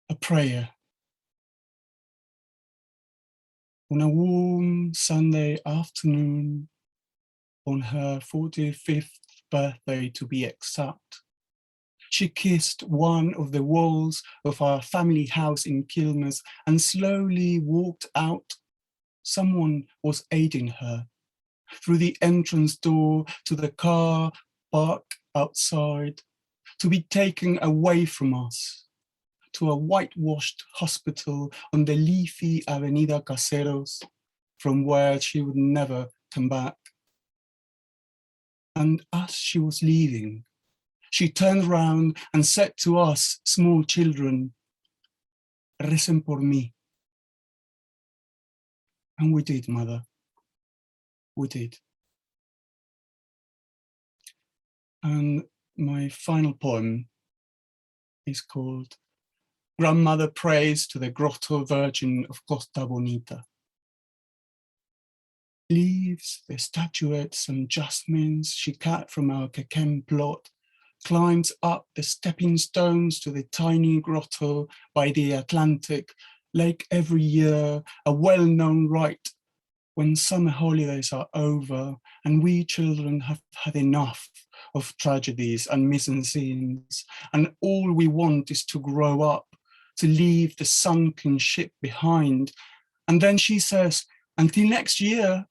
S4: A prayer. On a warm Sunday afternoon, on her 45th birthday to be exact, she kissed one of the walls of our family house in Quilmes and slowly walked out. Someone was aiding her through the entrance door to the car park outside, to be taken away from us, to a whitewashed hospital on the leafy Avenida Caseros, from where she would never come back. And as she was leaving, she turned round and said to us, small children, recen por mí. And we did, Mother, we did. And my final poem is called Grandmother prays to the Grotto Virgin of Costa Bonita. Leaves, the statuettes and jasmines she cut from our Quequén plot, climbs up the stepping stones to the tiny grotto by the Atlantic, like every year, a well-known rite when summer holidays are over and we children have had enough of tragedies and mise-en-scenes, and all we want is to grow up, to leave the sunken ship behind. And then she says, until next year.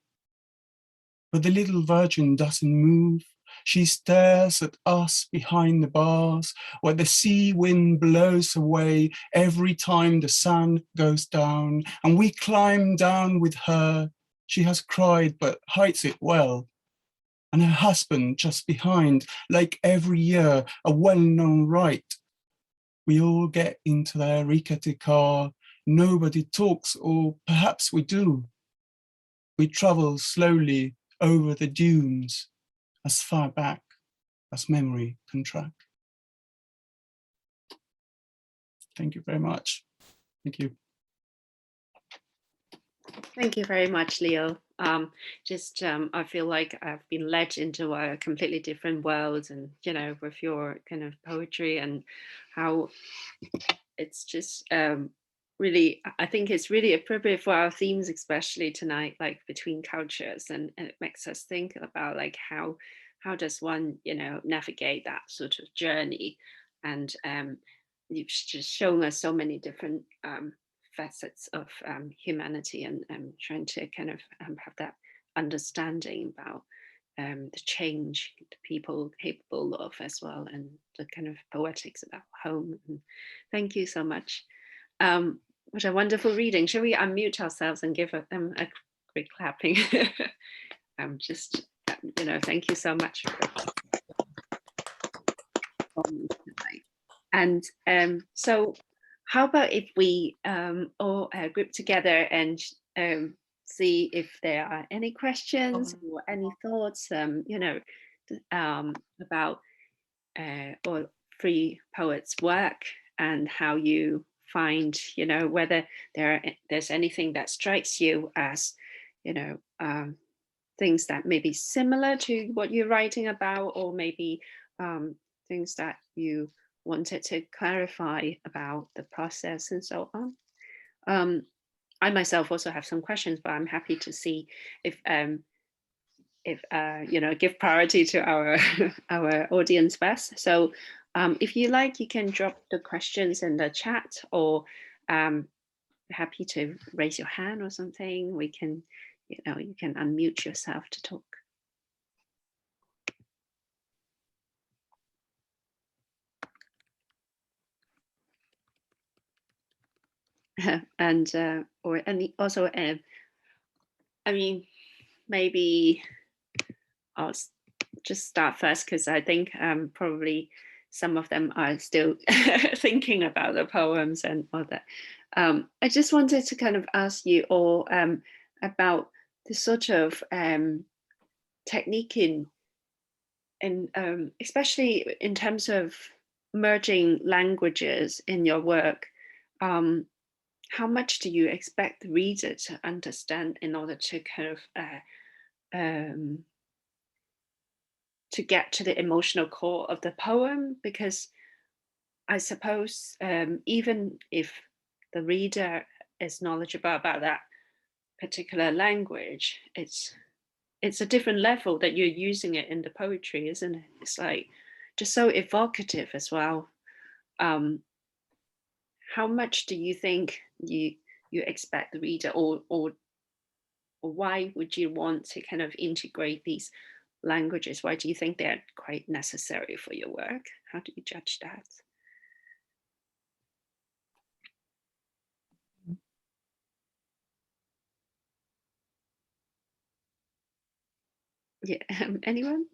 S4: But the little virgin doesn't move. She stares at us behind the bars, where the sea wind blows away every time the sun goes down, and we climb down with her. She has cried, but hides it well. And her husband just behind, like every year, a well-known rite. We all get into their rickety car. Nobody talks, or perhaps we do. We travel slowly over the dunes, as far back as memory can track. Thank you very much. Thank you.
S1: Thank you very much, Leo. I feel like I've been led into a completely different world, and with your kind of poetry and how it's just really, I think it's really appropriate for our themes, especially tonight, like between cultures, and it makes us think about like how does one navigate that sort of journey, and you've just shown us so many different facets of humanity, and trying to kind of have that understanding about the change that people capable of as well, and the kind of poetics about home. And thank you so much. What a wonderful reading. Shall we unmute ourselves and give them a quick clapping? Just, thank you so much. And so how about if we all group together and see if there are any questions or any thoughts, about or Free Poets' work, and how you find, whether there's anything that strikes you as, things that may be similar to what you're writing about, or maybe things that you wanted to clarify about the process and so on. I myself also have some questions, but I'm happy to see if give priority to our our audience first. So if you like, you can drop the questions in the chat, or happy to raise your hand or something. We can, you can unmute yourself to talk. And or any also, I mean, maybe I'll just start first, because I think probably some of them are still thinking about the poems and all that. I just wanted to kind of ask you all about the sort of technique in especially in terms of merging languages in your work. How much do you expect the reader to understand in order to kind of to get to the emotional core of the poem? Because I suppose even if the reader is knowledgeable about that particular language, it's a different level that you're using it in the poetry, isn't it? It's like just so evocative as well. How much do you think you expect the reader, or why would you want to kind of integrate these languages? Why do you think they're quite necessary for your work? How do you judge that? Yeah, anyone?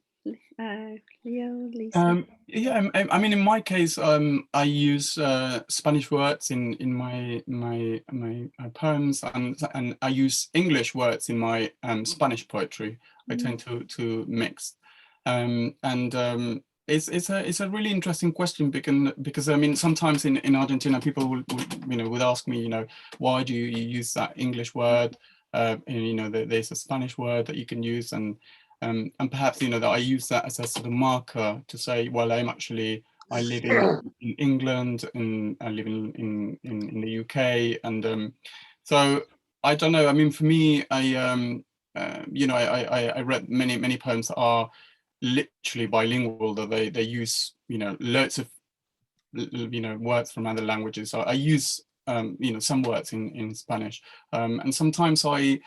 S1: Leo, Lisa?
S4: Yeah, I mean, in my case, I use Spanish words in my poems, and I use English words in my Spanish poetry. I tend to mix, and It's a really interesting question, because I mean, sometimes in Argentina people would ask me, why do you use that English word, and there's a Spanish word that you can use, and perhaps that I use that as a sort of marker to say, well, I live in England, and I live in the UK, and so I don't know. I mean, for me, I read many poems that are literally bilingual, that they use loads of words from other languages. So I use some words in Spanish, and sometimes I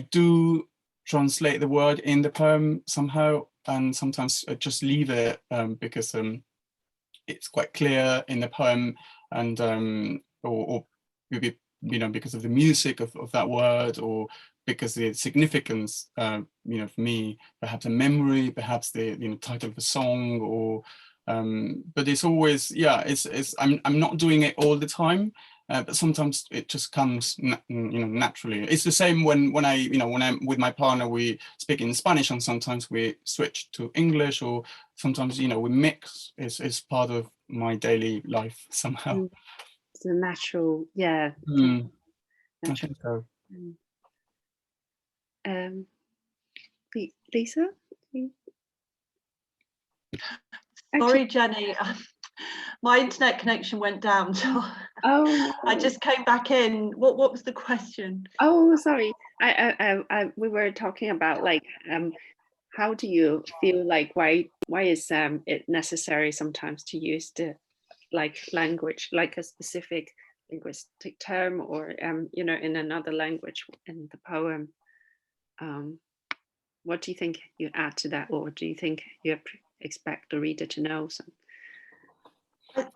S4: do translate the word in the poem somehow, and sometimes I just leave it because it's quite clear in the poem, and or maybe because of the music of that word, or because the significance, for me, perhaps a memory, perhaps the title of a song, or but it's always, I'm not doing it all the time, but sometimes it just comes naturally. It's the same when I'm with my partner, we speak in Spanish, and sometimes we switch to English, or sometimes we mix. It's part of my daily life somehow.
S1: It's a natural,
S4: I think so.
S1: Lisa?
S2: Sorry, Jenny, my internet connection went down, so
S1: no.
S2: I just came back in. What was the question?
S1: Oh, sorry. We were talking about, like, how do you feel like, why is it necessary sometimes to use the language, like a specific linguistic term, or in another language in the poem? What do you think you add to that, or do you think you expect the reader to know something?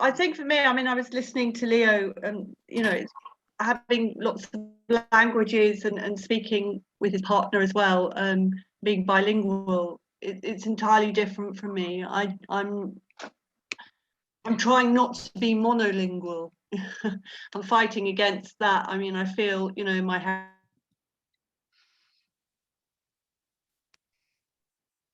S2: I think for me, I mean, I was listening to Leo, and having lots of languages and speaking with his partner as well, being bilingual, it's entirely different from me. I'm trying not to be monolingual. I'm fighting against that. I mean, I feel, my head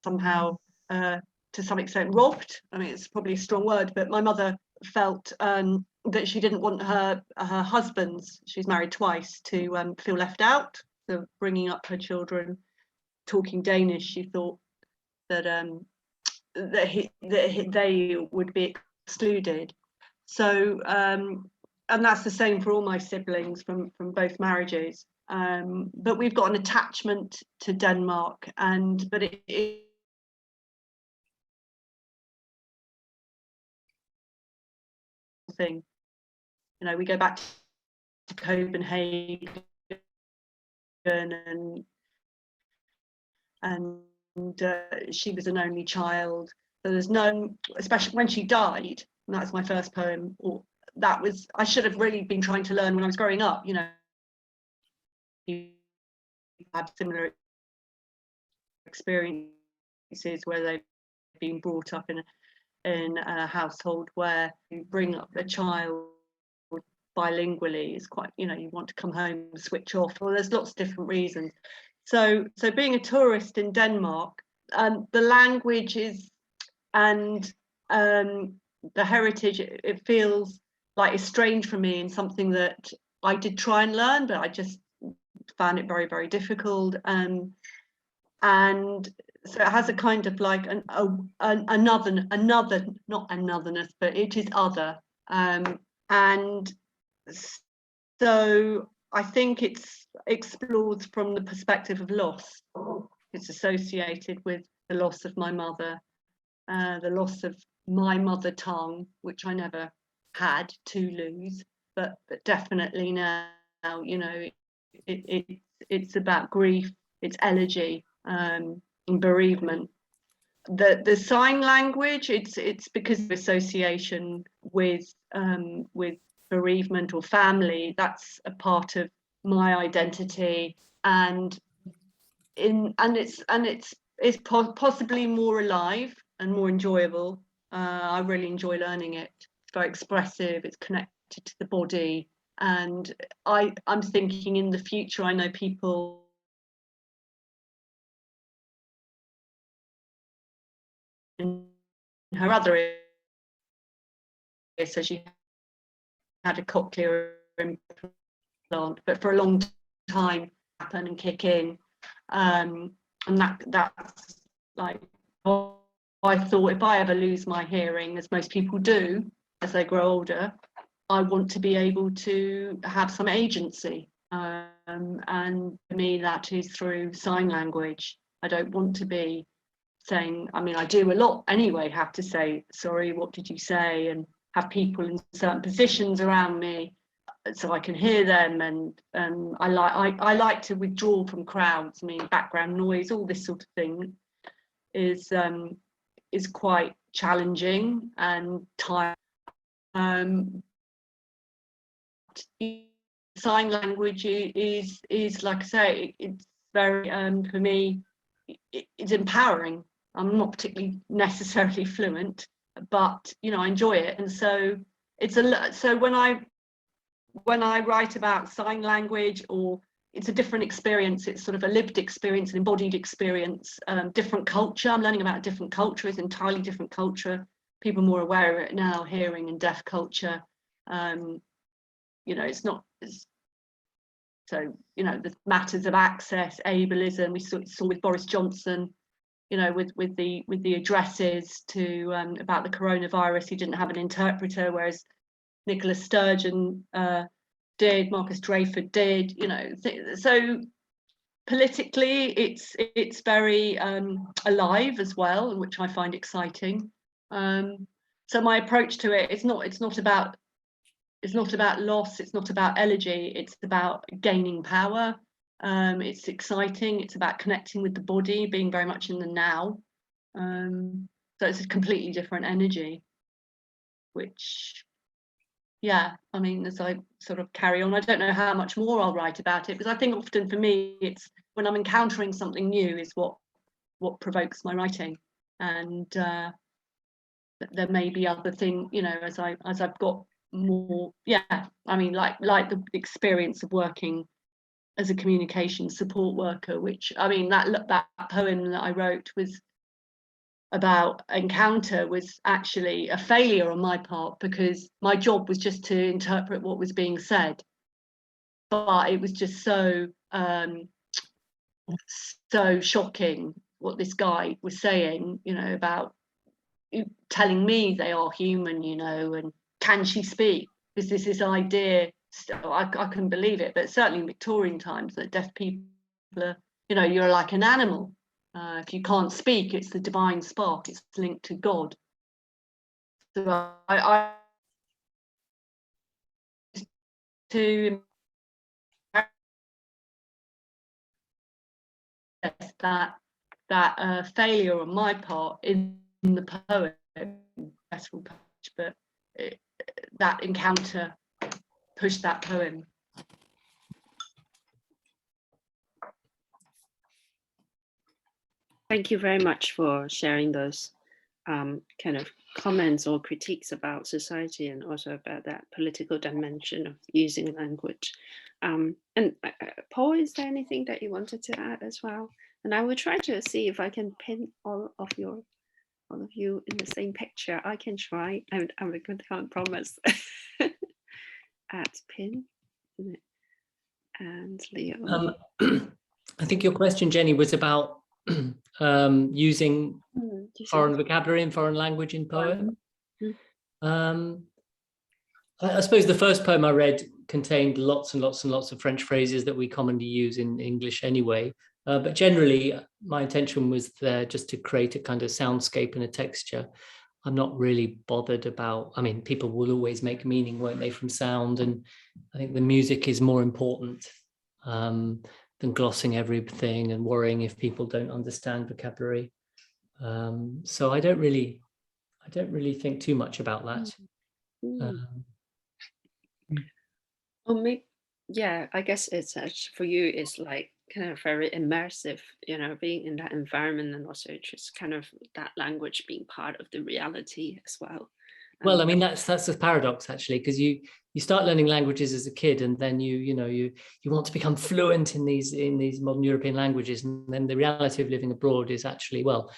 S2: somehow to some extent robbed. I mean, it's probably a strong word, but my mother felt that she didn't want her husbands, she's married twice, to feel left out. So bringing up her children talking Danish, she thought that they would be excluded. So and that's the same for all my siblings from both marriages. But we've got an attachment to Denmark, but it thing. We go back to Copenhagen, and she was an only child. So there's no, especially when she died, and that's my first poem, or I should have really been trying to learn when I was growing up, you have similar experiences where they've been brought up in a household where you bring up a child bilingually is quite, you want to come home and switch off. Well, there's lots of different reasons. So being a tourist in Denmark, the languages and the heritage, it feels like it's strange for me, and something that I did try and learn, but I just found it very, very difficult. And so it has a kind of like another, not anotherness, but it is other. And so I think it's explored from the perspective of loss. It's associated with the loss of my mother, the loss of my mother tongue, which I never had to lose, but definitely now, it's about grief, it's elegy, and bereavement. The sign language, it's because of association with bereavement or family. That's a part of my identity, and it's possibly more alive and more enjoyable. I really enjoy learning it. It's very expressive, it's connected to the body, and I'm thinking in the future, I know people her other ear, so she had a cochlear implant, but for a long time happen and kick in, and that's like, I thought, if I ever lose my hearing, as most people do as they grow older, I want to be able to have some agency, and for me that is through sign language. I don't want to be saying, I mean, I do a lot anyway, have to say, sorry, what did you say, and have people in certain positions around me so I can hear them, and I like to withdraw from crowds. I mean, background noise, all this sort of thing is quite challenging and time. Sign language is like I say, it's very for me, it's empowering. I'm not particularly necessarily fluent, but you know, I enjoy it, and so it's so when I write about sign language, or it's a different experience, it's sort of a lived experience, an embodied experience, different culture. I'm learning about a different culture, it's entirely different culture. People are more aware of it now, hearing and deaf culture. You know, so, you know, the matters of access, ableism, we saw with Boris Johnson, you know, with the addresses to about the coronavirus, he didn't have an interpreter, whereas Nicola Sturgeon did, Marcus Dreyford did, you know. So politically, it's very alive as well, which I find exciting. So my approach to it, it's not about loss, it's not about elegy, it's about gaining power. It's exciting, it's about connecting with the body, being very much in the now. So it's a completely different energy, which, yeah, I mean, as I sort of carry on, I don't know how much more I'll write about it, because I think often for me, it's when I'm encountering something new is what provokes my writing. And there may be other things, you know, as I've got more, yeah, I mean, like the experience of working as a communication support worker, which, I mean, that poem that I wrote was about encounter was actually a failure on my part, because my job was just to interpret what was being said, but it was just so shocking what this guy was saying, you know, about telling me they are human, you know, and can she speak? Because there's this idea, I couldn't believe it, but certainly in Victorian times, that deaf people are, you know, you're like an animal. If you can't speak, it's the divine spark, it's linked to God. So I to that failure on my part in the poem, but that encounter pushed that poem.
S1: Thank you very much for sharing those kind of comments or critiques about society, and also about that political dimension of using language. And Paul, is there anything that you wanted to add as well? And I will try to see if I can pin all of you in the same picture. I can try. I can't promise. At pin, isn't it? And Leo.
S3: I think your question, Jenny, was about using foreign vocabulary and foreign language in poem. I suppose the first poem I read contained lots and lots and lots of French phrases that we commonly use in English anyway. But generally, my intention was there just to create a kind of soundscape and a texture. I'm not really bothered about, I mean, people will always make meaning, won't they, from sound? And I think the music is more important than glossing everything and worrying if people don't understand vocabulary. So I don't really think too much about that.
S1: Well, maybe, yeah, I guess it's for you, it's like kind of very immersive, you know, being in that environment, and also just kind of that language being part of the reality as well.
S3: Well, I mean, that's a paradox actually, because you start learning languages as a kid, and then you want to become fluent in these modern European languages, and then the reality of living abroad is actually, well,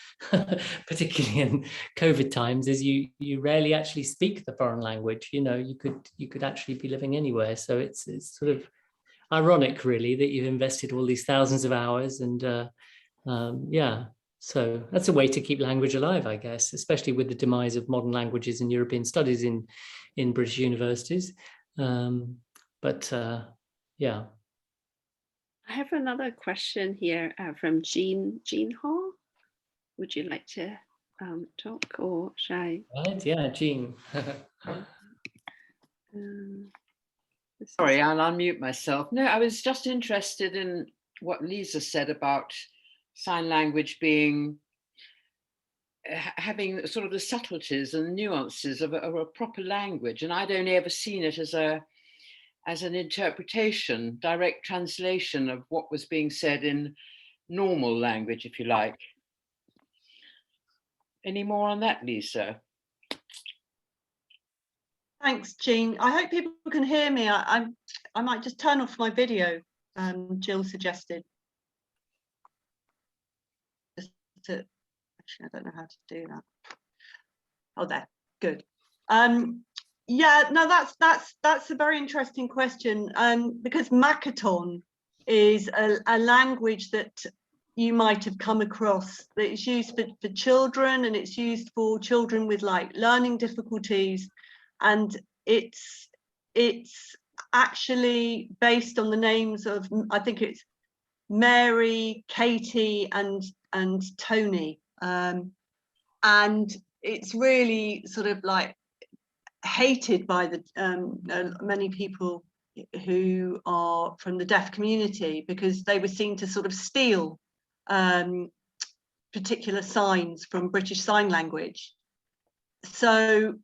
S3: particularly in COVID times, is you rarely actually speak the foreign language. You could actually be living anywhere. So it's sort of ironic, really, that you've invested all these thousands of hours, and yeah. So that's a way to keep language alive, I guess, especially with the demise of modern languages and European studies in British universities. But yeah.
S1: I have another question here from Jean Hall. Would you like to talk, or shall I?
S3: Right, yeah, Jean.
S5: Sorry, I'll unmute myself. No, I was just interested in what Lisa said about sign language being having sort of the subtleties and nuances of a proper language, and I'd only ever seen it as an interpretation, direct translation of what was being said in normal language, if you like. Any more on that, Lisa?
S2: Thanks, Jean. I hope people can hear me. I might just turn off my video, Jill suggested. Actually, I don't know how to do that. Oh, there, good. Yeah, no, that's a very interesting question, because Makaton is a language that you might have come across, that is used for children, and it's used for children with like learning difficulties, and it's actually based on the names of, I think it's Mary, Katie, and Tony, and it's really sort of like hated by the many people who are from the deaf community, because they were seen to sort of steal particular signs from British Sign Language. So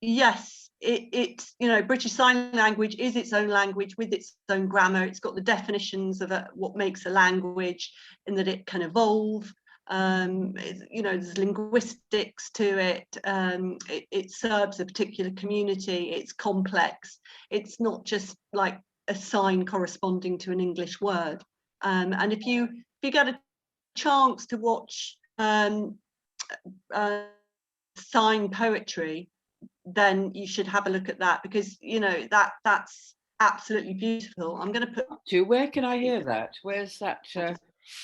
S2: yes, it's British Sign Language is its own language with its own grammar. It's got the definitions of what makes a language, in that it can evolve. There's linguistics to it. It serves a particular community. It's complex. It's not just like a sign corresponding to an English word. And if you get a chance to watch sign poetry, then you should have a look at that, because that's absolutely beautiful. I'm going to put
S5: to where can I hear that? Where's that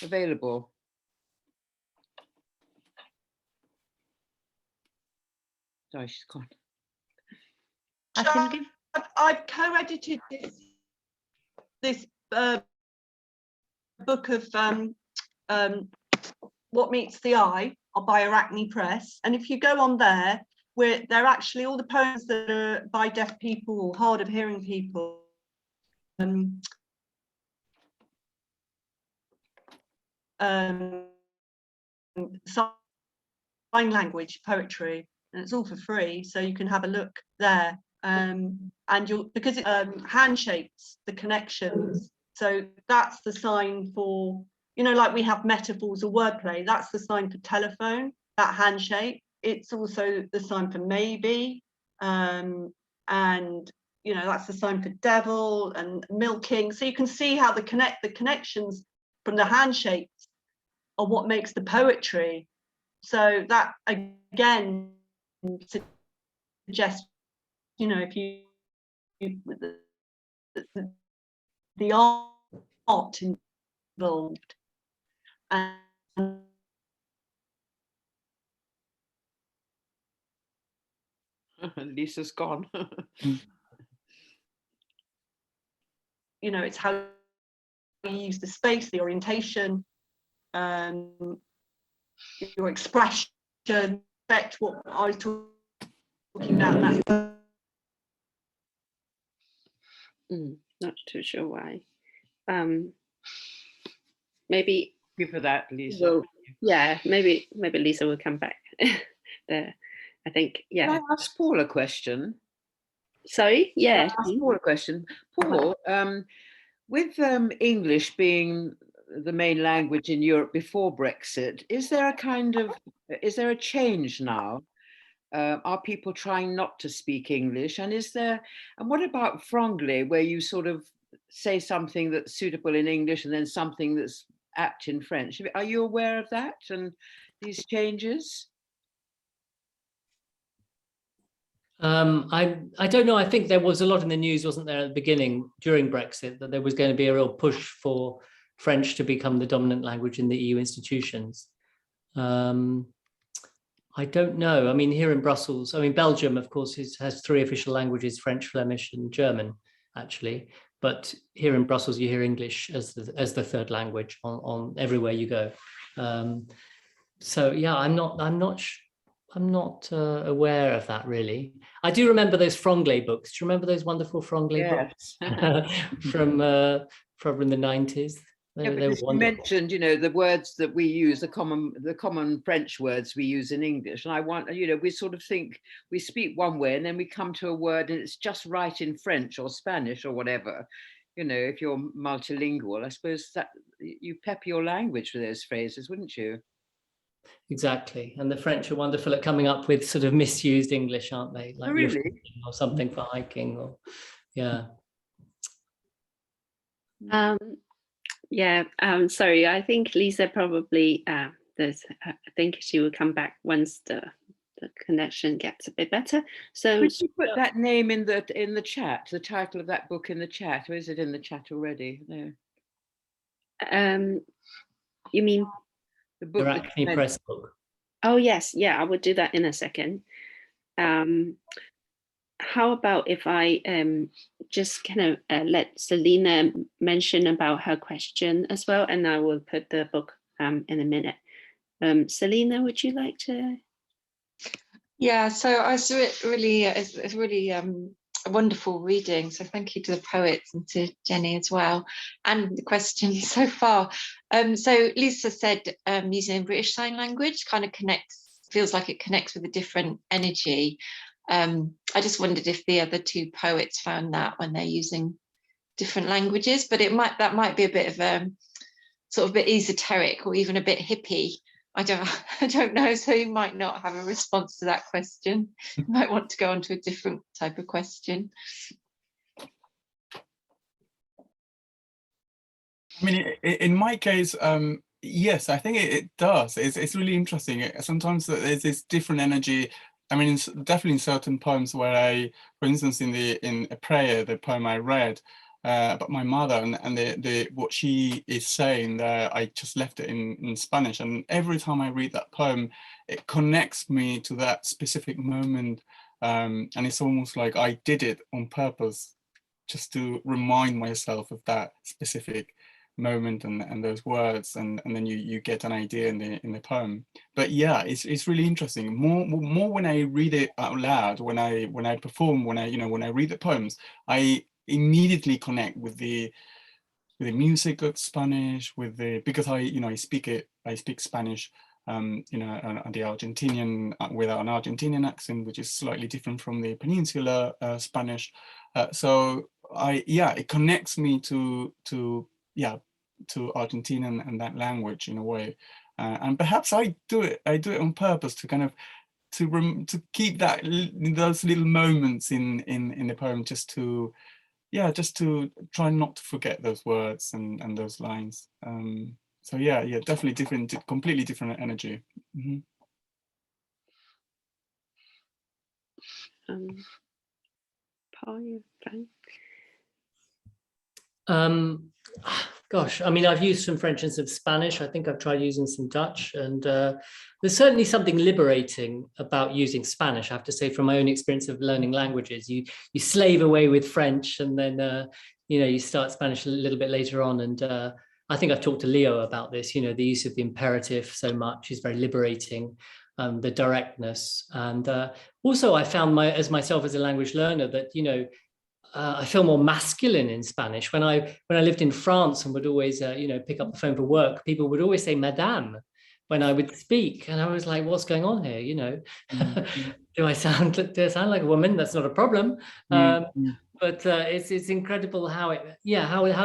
S5: available? Sorry, she's gone.
S2: I've co-edited this book of What Meets the Eye by Arachne Press, and if you go on there, where they're actually all the poems that are by deaf people or hard of hearing people, sign language poetry, and it's all for free, so you can have a look there. And because it handshapes the connections, so that's the sign for, like we have metaphors or wordplay, that's the sign for telephone, that handshake. It's also the sign for maybe, and that's the sign for devil and milking. So you can see how the connections from the handshakes are what makes the poetry. So that again suggests, if you the art involved, and
S5: Lisa's gone.
S2: It's how you use the space, the orientation, your expression, affect what I was talking about.
S1: Not too sure why. Maybe
S5: Thank you for that, Lisa.
S1: Well, yeah, maybe Lisa will come back there. I think, yeah.
S5: Can I ask Paul a question?
S1: Sorry, yeah.
S5: Can I ask Paul a question? Paul, with English being the main language in Europe before Brexit, is there a change now Are people trying not to speak English? And what about franglais, where you sort of say something that's suitable in English and then something that's apt in French? Are you aware of that and these changes?
S3: I don't know. I think there was a lot in the news, wasn't there, at the beginning during Brexit, that there was going to be a real push for French to become the dominant language in the EU institutions. I don't know. I mean, here in Brussels, I mean, Belgium, of course, has 3 official languages: French, Flemish, and German, actually. But here in Brussels, you hear English as the 3rd language on everywhere you go. So yeah, I'm not aware of that, really. I do remember those franglais books. Do you remember those wonderful franglais books from probably in the 90s?
S5: Yeah, because you mentioned, the words that we use, the common French words we use in English. And I want, we sort of think we speak one way and then we come to a word and it's just right in French or Spanish or whatever. If you're multilingual, I suppose that you pep your language with those phrases, wouldn't you?
S3: Exactly. And the French are wonderful at coming up with sort of misused English, aren't they? Like
S5: really?
S3: Or something for hiking, or yeah.
S1: Yeah, sorry, I think Lisa probably, I think she will come back once the connection gets a bit better. So
S5: could you put that name in the chat, the title of that book in the chat, or is it in the chat already? No.
S1: You mean
S5: the book?
S3: The Acme Press book.
S1: Oh yes, yeah, I would do that in a second. How about if I just kind of let Selena mention about her question as well, and I will put the book in a minute. Selena, would you like to?
S6: Yeah, so I saw it really, it's really a wonderful reading. So thank you to the poets and to Jenny as well, and the questions so far. So Lisa said using British Sign Language kind of feels like it connects with a different energy. I just wondered if the other 2 poets found that when they're using different languages, but that might be a bit of a sort of a bit esoteric or even a bit hippie. I don't know. So you might not have a response to that question. You might want to go on to a different type of question.
S4: I mean, in my case, yes, I think it does. It's really interesting. Sometimes there's this different energy. I mean, definitely in certain poems where for instance, in a prayer, the poem I read about my mother and what she is saying there, I just left it in Spanish. And every time I read that poem, it connects me to that specific moment. And it's almost like I did it on purpose, just to remind myself of that specific moment and those words, and then you get an idea in the poem. But yeah, it's really interesting. More when I read it out loud, when I perform, when I read the poems, I immediately connect with the music of Spanish, because I speak Spanish, and the Argentinian with an Argentinian accent, which is slightly different from the peninsular Spanish. So it connects me to Argentina and that language in a way, and perhaps I do it on purpose to kind of to keep those little moments in the poem, just to try not to forget those words and those lines. So yeah, definitely completely different energy. Mm-hmm.
S1: Paul, you fine?
S3: Gosh, I mean, I've used some French and some Spanish. I think I've tried using some Dutch, and there's certainly something liberating about using Spanish. I have to say, from my own experience of learning languages, you slave away with French, and then you start Spanish a little bit later on. And I think I've talked to Leo about this. The use of the imperative so much is very liberating. The directness, and also I found myself as a language learner that I feel more masculine in Spanish. When I lived in France and would always pick up the phone for work, people would always say "Madame" when I would speak, and I was like, "What's going on here?"
S4: Mm-hmm.
S3: Do I sound like a woman? That's not a problem.
S4: Mm-hmm.
S3: But it's incredible how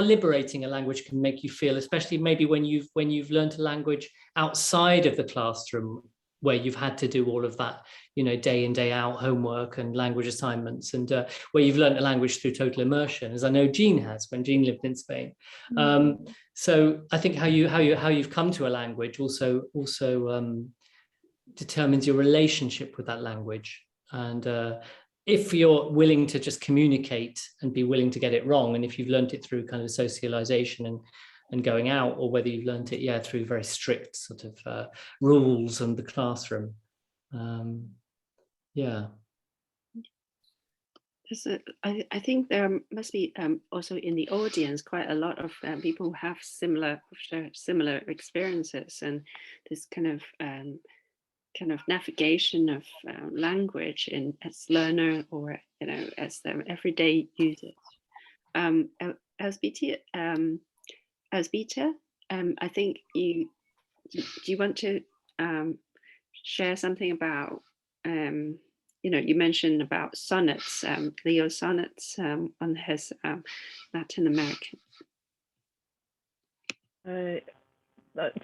S3: liberating a language can make you feel, especially maybe when you've learned a language outside of the classroom where you've had to do all of that, day in, day out homework and language assignments, and where you've learned a language through total immersion, as I know Jean has when Jean lived in Spain. So I think how you've come to a language also determines your relationship with that language. And if you're willing to just communicate and be willing to get it wrong, and if you've learned it through kind of socialization and going out, or whether you've learned it through very strict sort of rules and the classroom.
S1: I think there must be also in the audience quite a lot of people who have similar experiences, and this kind of navigation of language as learner, or as their everyday users. Elzbieta, I think do you want to share something about you mentioned about sonnets, Leo sonnets on his Latin American.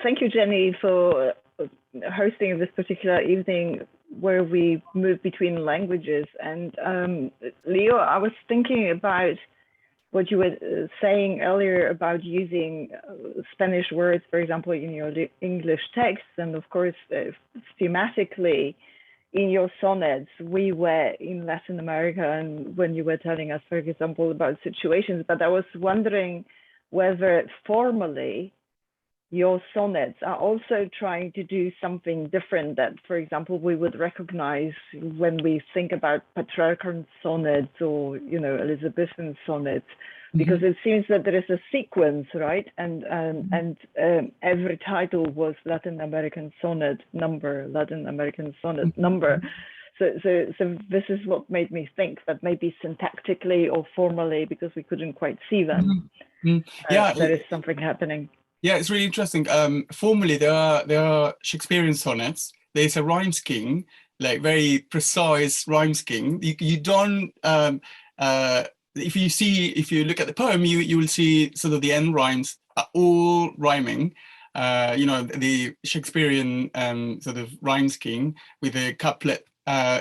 S7: Thank you, Jenny, for hosting this particular evening where we move between languages. And Leo, I was thinking about what you were saying earlier about using Spanish words, for example, in your English texts. And of course, thematically, in your sonnets, we were in Latin America, and when you were telling us, for example, about situations, but I was wondering whether formally your sonnets are also trying to do something different that, for example, we would recognize when we think about Petrarchan sonnets or, Elizabethan sonnets, because it seems that there is a sequence, right? And every title was Latin American sonnet number. So this is what made me think that maybe syntactically or formally, because we couldn't quite see them, there is something happening.
S4: Yeah, it's really interesting. Formally, there are Shakespearean sonnets. There's a rhyme scheme, like very precise rhyme scheme. You don't. If you look at the poem, you will see sort of the end rhymes are all rhyming. The Shakespearean sort of rhyme scheme with a couplet.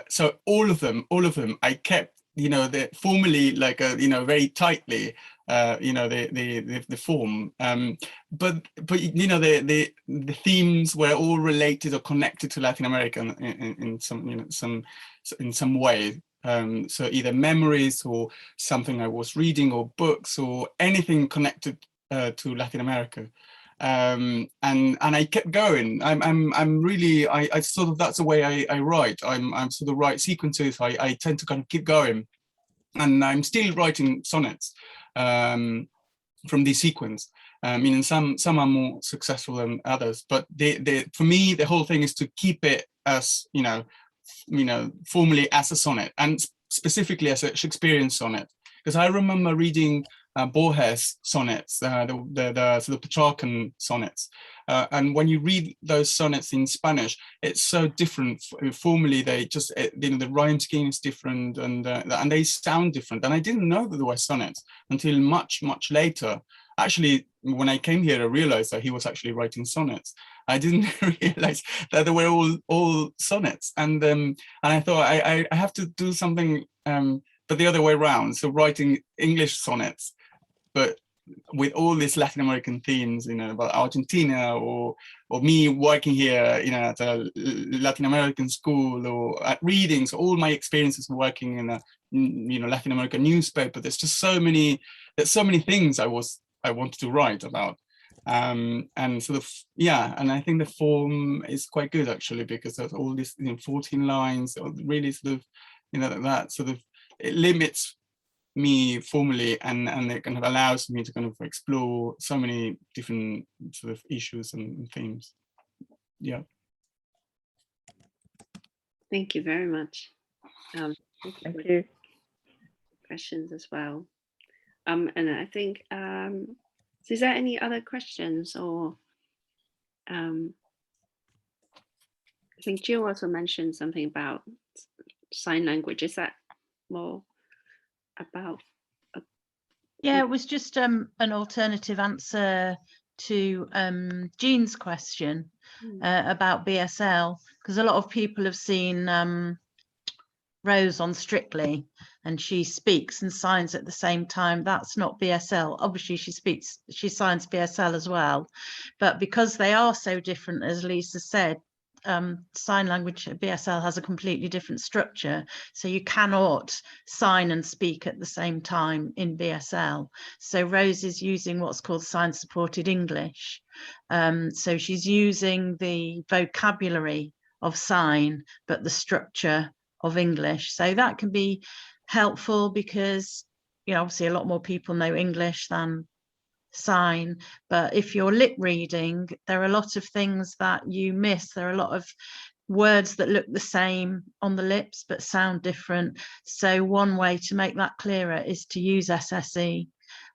S4: So all of them, I kept. Formally like very tightly. The form, but the themes were all related or connected to Latin America in some way. So either memories or something I was reading, or books, or anything connected to Latin America. And I kept going. I'm really I sort of, that's the way I write. I'm sort of write sequences. I tend to kind of keep going, and I'm still writing sonnets from this sequence. Some are more successful than others, but for me the whole thing is to keep it as formally as a sonnet, and specifically as a Shakespearean sonnet, because I remember reading Boix sonnets, the sort of Petrarchan sonnets, and when you read those sonnets in Spanish, it's so different. Formally, they just the rhyme scheme is different, and they sound different. And I didn't know that there were sonnets until much later. Actually, when I came here, I realized that he was actually writing sonnets. I didn't realize that they were all sonnets, and I thought I have to do something, but the other way around. So writing English sonnets, but with all these Latin American themes, about Argentina, or me working here, at a Latin American school, or at readings, all my experiences working in a, Latin American newspaper. There's just so many things I wanted to write about. And sort of, and I think the form is quite good actually, because there's all these 14 lines, really sort of, that sort of, it limits me formally, and it kind of allows me to kind of explore so many different sort of issues and themes. Yeah.
S1: Thank you very much.
S7: Thank you.
S1: Questions as well. And I think, so is there any other questions, or I think Jill also mentioned something about sign language. Is that more about?
S8: Yeah, it was just an alternative answer to Jean's question. about BSL, because a lot of people have seen Rose on Strictly, and she speaks and signs at the same time. That's not BSL. Obviously, she signs BSL as well, but because they are so different, as Lisa said, sign language BSL has a completely different structure, so you cannot sign and speak at the same time in BSL. So Rose is using what's called sign supported English, so she's using the vocabulary of sign but the structure of English. So that can be helpful because, you know, obviously a lot more people know English than sign, but if you're lip reading, there are a lot of things that you miss. There are a lot of words that look the same on the lips but sound different. So one way to make that clearer is to use SSE.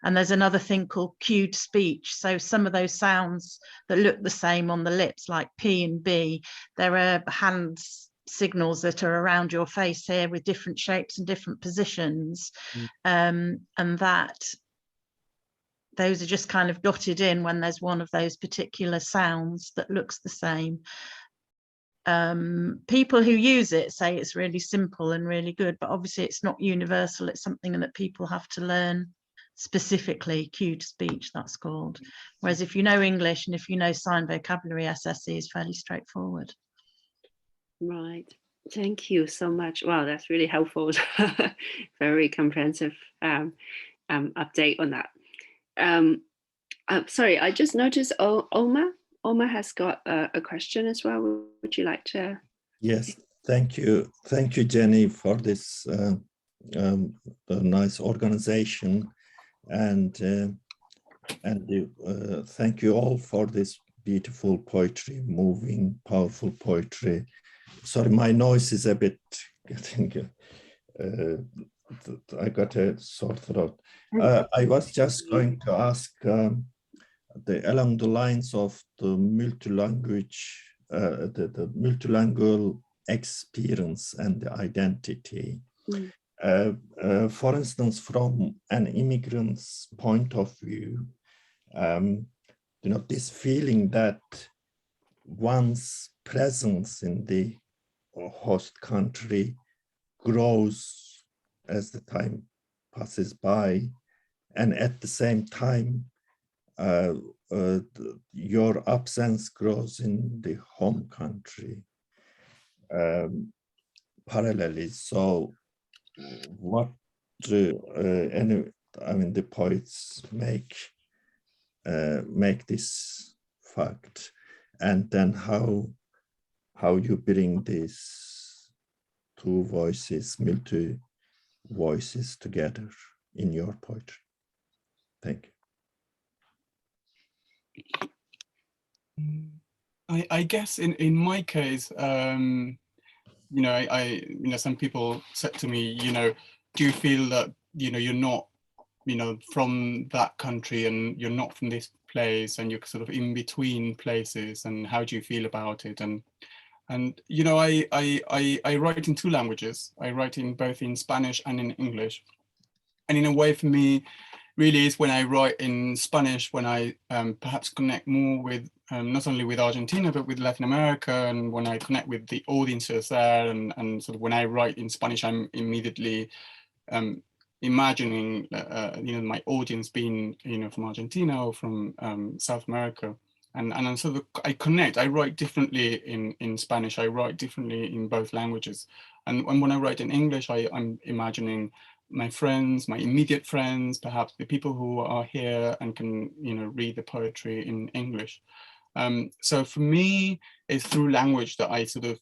S8: And there's another thing called cued speech. So some of those sounds that look the same on the lips, like P and B, there are hand signals that are around your face here with different shapes and different positions, and that those are just kind of dotted in when there's one of those particular sounds that looks the same. People who use it say it's really simple and really good, but obviously it's not universal. It's something that people have to learn specifically, cued speech, that's called. Whereas if you know English and if you know sign vocabulary, SSE is fairly straightforward.
S1: Right. Thank you so much. Wow, that's really helpful. Very comprehensive update on that. Sorry, I just noticed Oma has got a question as well. Would you like to?
S9: Yes, thank you, Jenny, for this nice organization, and thank you all for this beautiful poetry, moving, powerful poetry. Sorry, my noise is a bit getting. I got a sore throat. I was just going to ask along the lines of the multi-language, the multilingual experience and the identity. For instance, from an immigrant's point of view, you know, this feeling that one's presence in the host country grows as the time passes by, and at the same time your absence grows in the home country parallelly. So what the poets make this fact, and then how you bring these two voices, multi voices together in your poetry. Thank
S4: you. I guess in my case, you know, some people said to me, you know, do you feel that, you know, you're not, you know, from that country and you're not from this place and you're sort of in between places, and how do you feel about it? And you know, I write in two languages. I write in both in Spanish and in English. And in a way, for me, really is when I write in Spanish, when I perhaps connect more with not only with Argentina, but with Latin America, and when I connect with the audiences there, and sort of when I write in Spanish, I'm immediately imagining you know, my audience being, you know, from Argentina or from South America. And sort of I connect. I write differently in Spanish. I write differently in both languages. And when I write in English, I'm imagining my friends, my immediate friends, perhaps the people who are here and can, you know, read the poetry in English. So for me, it's through language that I sort of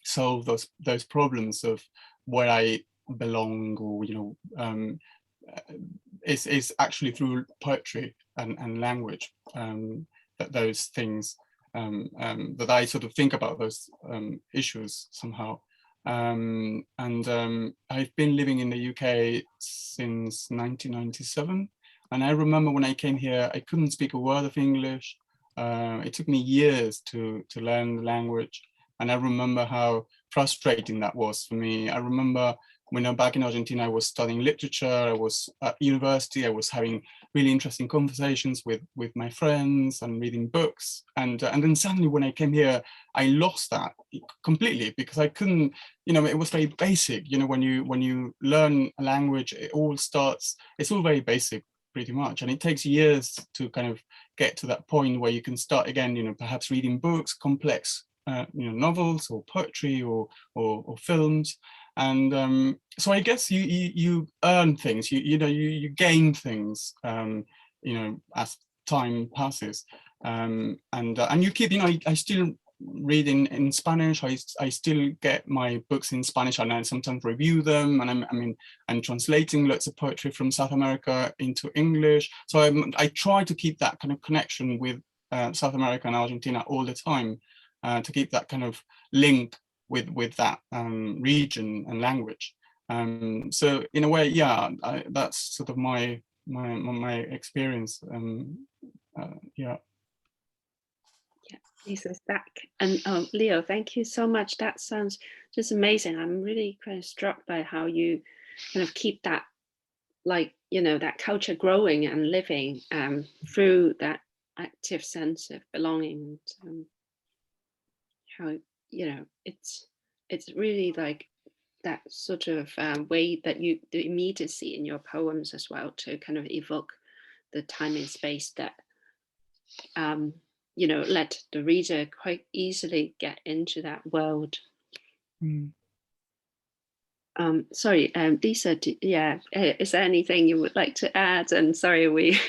S4: solve those problems of where I belong, or, you know, it's actually through poetry and language. That those things, that I sort of think about those issues somehow. And I've been living in the UK since 1997. And I remember when I came here, I couldn't speak a word of English. It took me years to learn the language. And I remember how frustrating that was for me. I remember when I'm back in Argentina, I was studying literature, I was at university, I was having really interesting conversations with my friends and reading books. And then suddenly when I came here, I lost that completely because I couldn't, it was very basic. When you learn a language, it's all very basic pretty much. And it takes years to kind of get to that point where you can start again, perhaps reading books, complex, novels or poetry or films. And so I guess you earn things, you gain things, as time passes, and you keep, I still read in Spanish. I still get my books in Spanish, and I sometimes review them. And I'm translating lots of poetry from South America into English. So I try to keep that kind of connection with South America and Argentina all the time, to keep that kind of link with that region and language. So in a way, yeah, that's sort of my experience. Yeah.
S1: Lisa's back. And Leo, thank you so much. That sounds just amazing. I'm really kind of struck by how you kind of keep that, that culture growing and living through that active sense of belonging. And how, it's really like that sort of way that the immediacy in your poems as well, to kind of evoke the time and space that let the reader quite easily get into that world. Sorry, Lisa, is there anything you would like to add? And sorry, we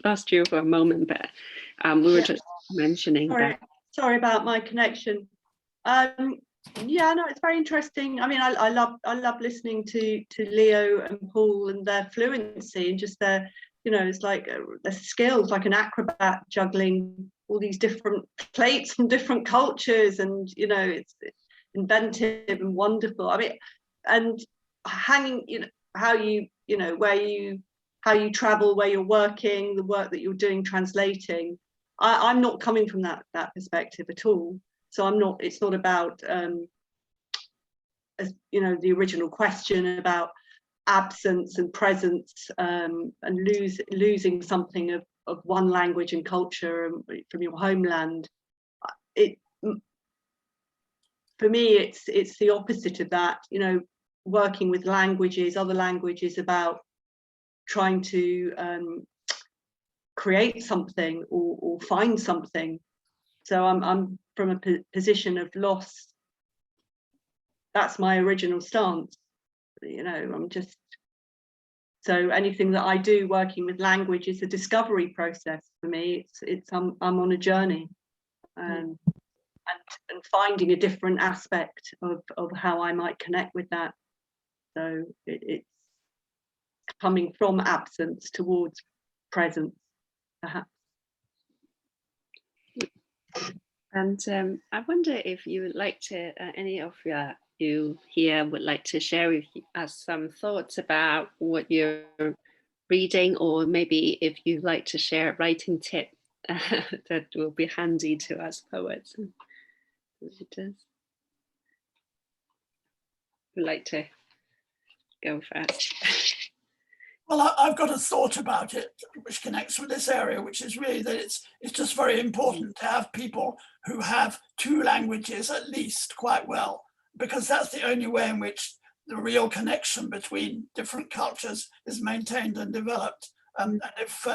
S1: lost you for a moment, but we were just mentioning that.
S2: Sorry about my connection. Yeah, no, it's very interesting. I mean, I love listening to Leo and Paul and their fluency and just their, it's like their skills, like an acrobat juggling all these different plates from different cultures, and it's inventive and wonderful. I mean, and hanging, how you travel, where you're working, the work that you're doing, translating. I'm not coming from that perspective at all. So I'm not. It's not about, the original question about absence and presence, and losing something of one language and culture from your homeland. For me, it's the opposite of that. Working with other languages, about trying to create something or find something. So I'm from a position of loss. That's my original stance. I'm just, so anything that I do working with language is a discovery process for me. I'm on a journey, and finding a different aspect of how I might connect with that. So it's coming from absence towards presence, perhaps.
S1: And I wonder if you would like to, any of you here would like to share with us some thoughts about what you're reading, or maybe if you'd like to share a writing tip that will be handy to us poets and readers. Who'd like to go first?
S10: Well, I've got a thought about it which connects with this area, which is really that it's just very important to have people who have two languages at least quite well, because that's the only way in which the real connection between different cultures is maintained and developed. And if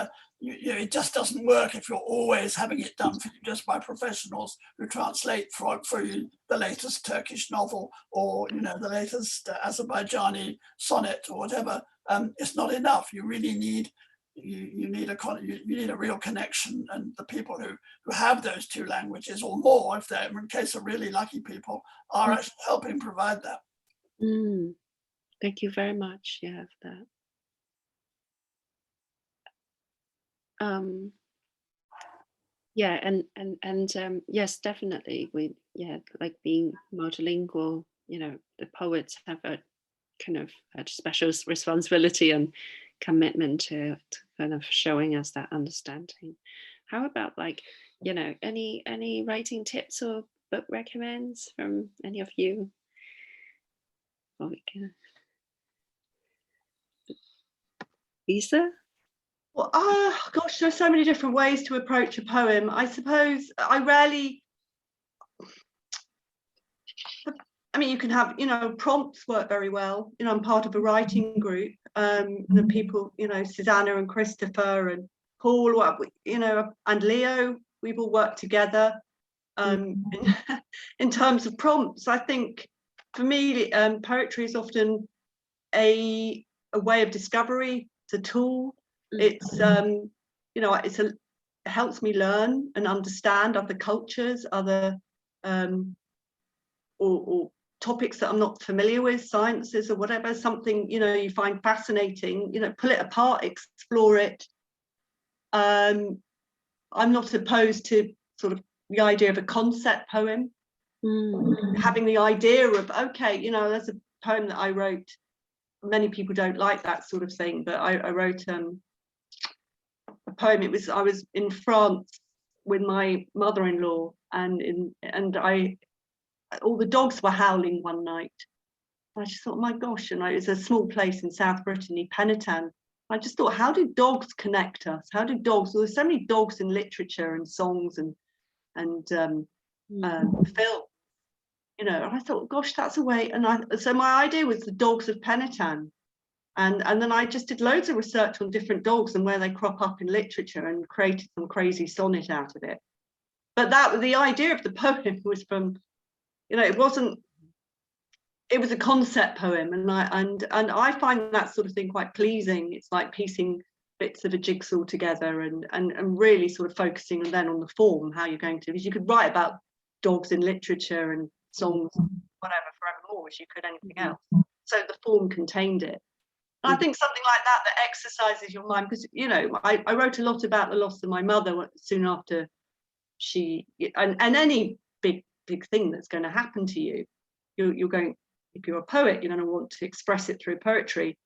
S10: it just doesn't work if you're always having it done for you just by professionals who translate for you the latest Turkish novel, or the latest Azerbaijani sonnet or whatever. It's not enough. You really need you need a real connection, and the people who have those two languages or more, if they're in case of really lucky people, are actually helping provide that.
S1: Thank you very much. Yeah, for that. Yeah, and yes, definitely. Like being multilingual, the poets have a kind of a special responsibility and commitment to kind of showing us that understanding. How about any writing tips or book recommends from any of you? Lisa?
S2: Well, gosh, there's so many different ways to approach a poem. I suppose I mean, you can have, prompts work very well. I'm part of a writing group. The people, Susanna and Christopher and Paul, and Leo, we've all worked together. In terms of prompts, I think for me, poetry is often a way of discovery. It's a tool. It's it helps me learn and understand other cultures, other or topics that I'm not familiar with, sciences or whatever, something you find fascinating, pull it apart, explore it. I'm not opposed to sort of the idea of a concept poem, having the idea of, okay, there's a poem that I wrote. Many people don't like that sort of thing, but I wrote a poem. I was in France with my mother-in-law, and all the dogs were howling one night. I just thought, my gosh, and it was a small place in South Brittany, Penettan. I just thought, how do dogs connect us? How do dogs? Well, there's so many dogs in literature and songs and film. I thought, gosh, that's a way. And so my idea was the dogs of Penettan, and then I just did loads of research on different dogs and where they crop up in literature and created some crazy sonnet out of it. But the idea of the poem was from, it was a concept poem, and I find that sort of thing quite pleasing. It's like piecing bits of a jigsaw together and really sort of focusing then on the form, how you're going to, because you could write about dogs in literature and songs, whatever, forevermore, as you could anything else. So the form contained it. And I think something like that exercises your mind, because I wrote a lot about the loss of my mother soon after she, and any big thing that's going to happen to you, you're going, if you're a poet, you're going to want to express it through poetry.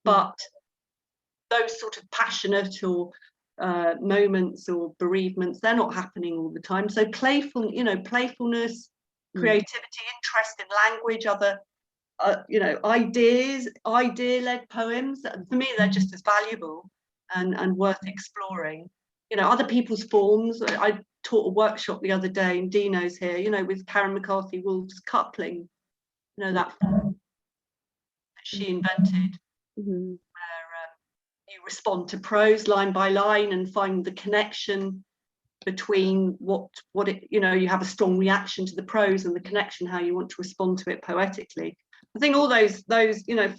S2: But those sort of passionate or moments or bereavements, they're not happening all the time. So playfulness, creativity, interest in language, other idea-led poems, for me they're just as valuable and worth exploring. Other people's forms. I taught a workshop the other day, and Dino's here, with Karen McCarthy Wolf's coupling, that form that she invented, where you respond to prose line by line and find the connection between what it, you have a strong reaction to the prose and the connection, how you want to respond to it poetically. I think all those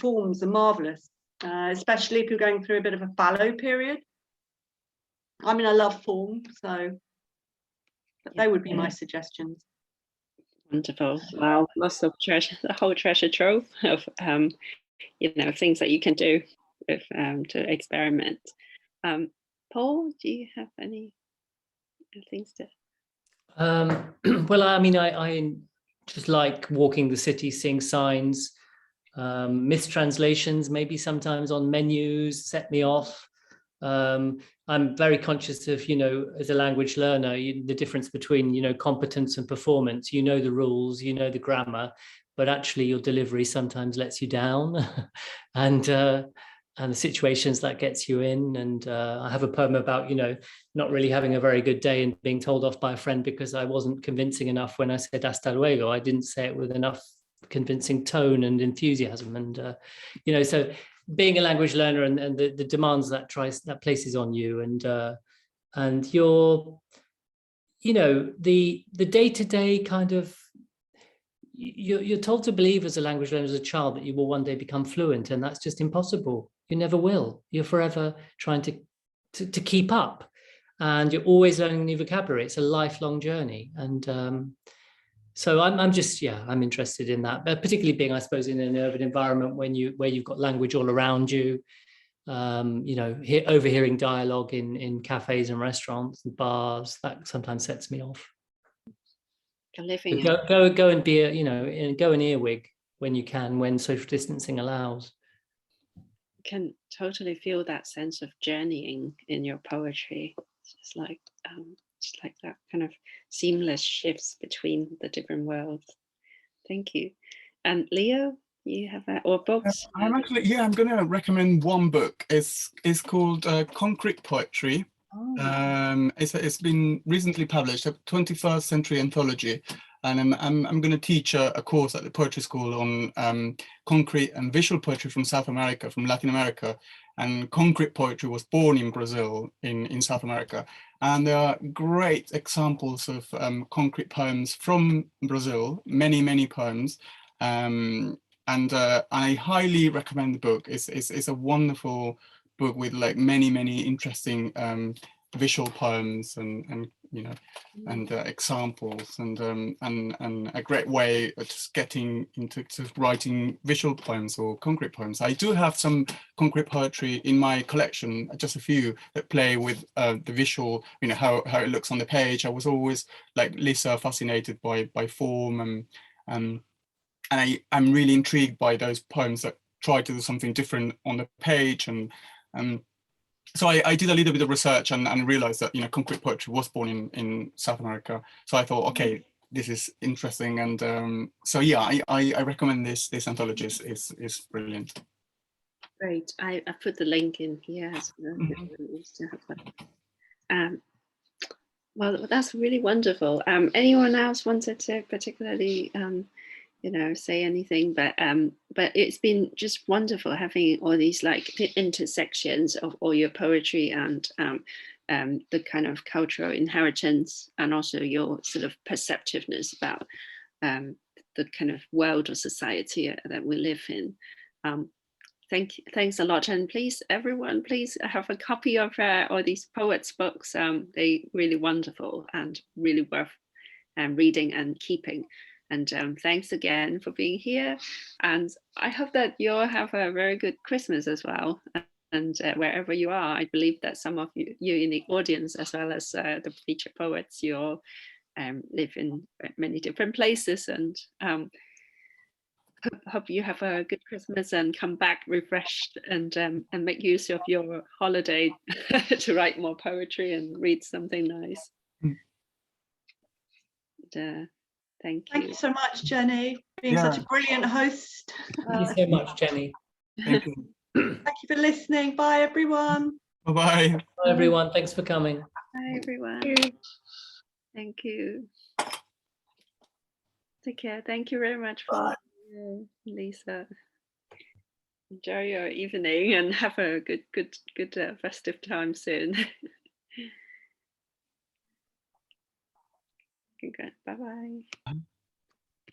S2: forms are marvelous, especially if you're going through a bit of a fallow period. I mean, I love form, so they would be my suggestions.
S1: Wonderful. Wow, lots of treasure, the whole treasure trove of things that you can do with to experiment. Paul, do you have any things to?
S3: Well, I mean, I just like walking the city, seeing signs, mistranslations, maybe sometimes on menus set me off. I'm very conscious of, as a language learner, the difference between, competence and performance. The rules, the grammar, but actually your delivery sometimes lets you down, and the situations that gets you in. And I have a poem about, not really having a very good day and being told off by a friend because I wasn't convincing enough when I said hasta luego. I didn't say it with enough convincing tone and enthusiasm. And, so being a language learner and the demands that places on you, and your, the day-to-day kind of, you're told to believe as a language learner, as a child, that you will one day become fluent, and that's just impossible. You never will. You're forever trying to keep up, and you're always learning new vocabulary. It's a lifelong journey, and so I'm interested in that, but particularly being, I suppose, in an urban environment where you've got language all around you. Overhearing dialogue in cafes and restaurants and bars, that sometimes sets me off. Go and be go an earwig when you can, when social distancing allows.
S1: Can totally feel that sense of journeying in your poetry. It's just like that kind of seamless shifts between the different worlds. Thank you. And Leo, You have or books?
S4: I'm actually, yeah, I'm going to recommend one book. It's called Concrete Poetry.
S1: Oh.
S4: It's been recently published, a 21st century anthology, and I'm going to teach a course at the poetry school on concrete and visual poetry from South America, from Latin America. And concrete poetry was born in Brazil, in South America, and there are great examples of concrete poems from Brazil, many poems. And I highly recommend the book. It's a wonderful book with like many interesting visual poems and you know and examples and a great way of just getting into writing visual poems or concrete poems. I do have some concrete poetry in my collection, just a few that play with the visual, you know, how it looks on the page. I was always, like Lisa, fascinated by form and I'm really intrigued by those poems that try to do something different on the page. And so I did a little bit of research and realized that, you know, concrete poetry was born in South America. So I thought, okay, this is interesting. And so, yeah, I recommend this anthology. Is brilliant.
S1: Great. I put the link in here as well. Well, that's really wonderful. Anyone else wanted to particularly you know, say anything, but it's been just wonderful having all these like intersections of all your poetry and the kind of cultural inheritance and also your sort of perceptiveness about the kind of world or society that we live in. Thanks a lot, and please, everyone, please have a copy of all these poets' books. They're really wonderful and really worth reading and keeping. And thanks again for being here. And I hope that you'll have a very good Christmas as well. And wherever you are, I believe that some of you in the audience, as well as the featured poets, you all live in many different places. And hope you have a good Christmas and come back refreshed and make use of your holiday to write more poetry and read something nice. And, thank you.
S2: Thank you so much, Jenny, being such a brilliant host.
S3: Thank you so much, Jenny.
S4: Thank you.
S2: Thank you for listening. Bye, everyone.
S4: Bye-bye.
S3: Bye, everyone. Thanks for coming.
S1: Bye, everyone. Thank you. Take care. Thank you very much for Lisa. Enjoy your evening and have a good festive time soon. Okay, bye-bye.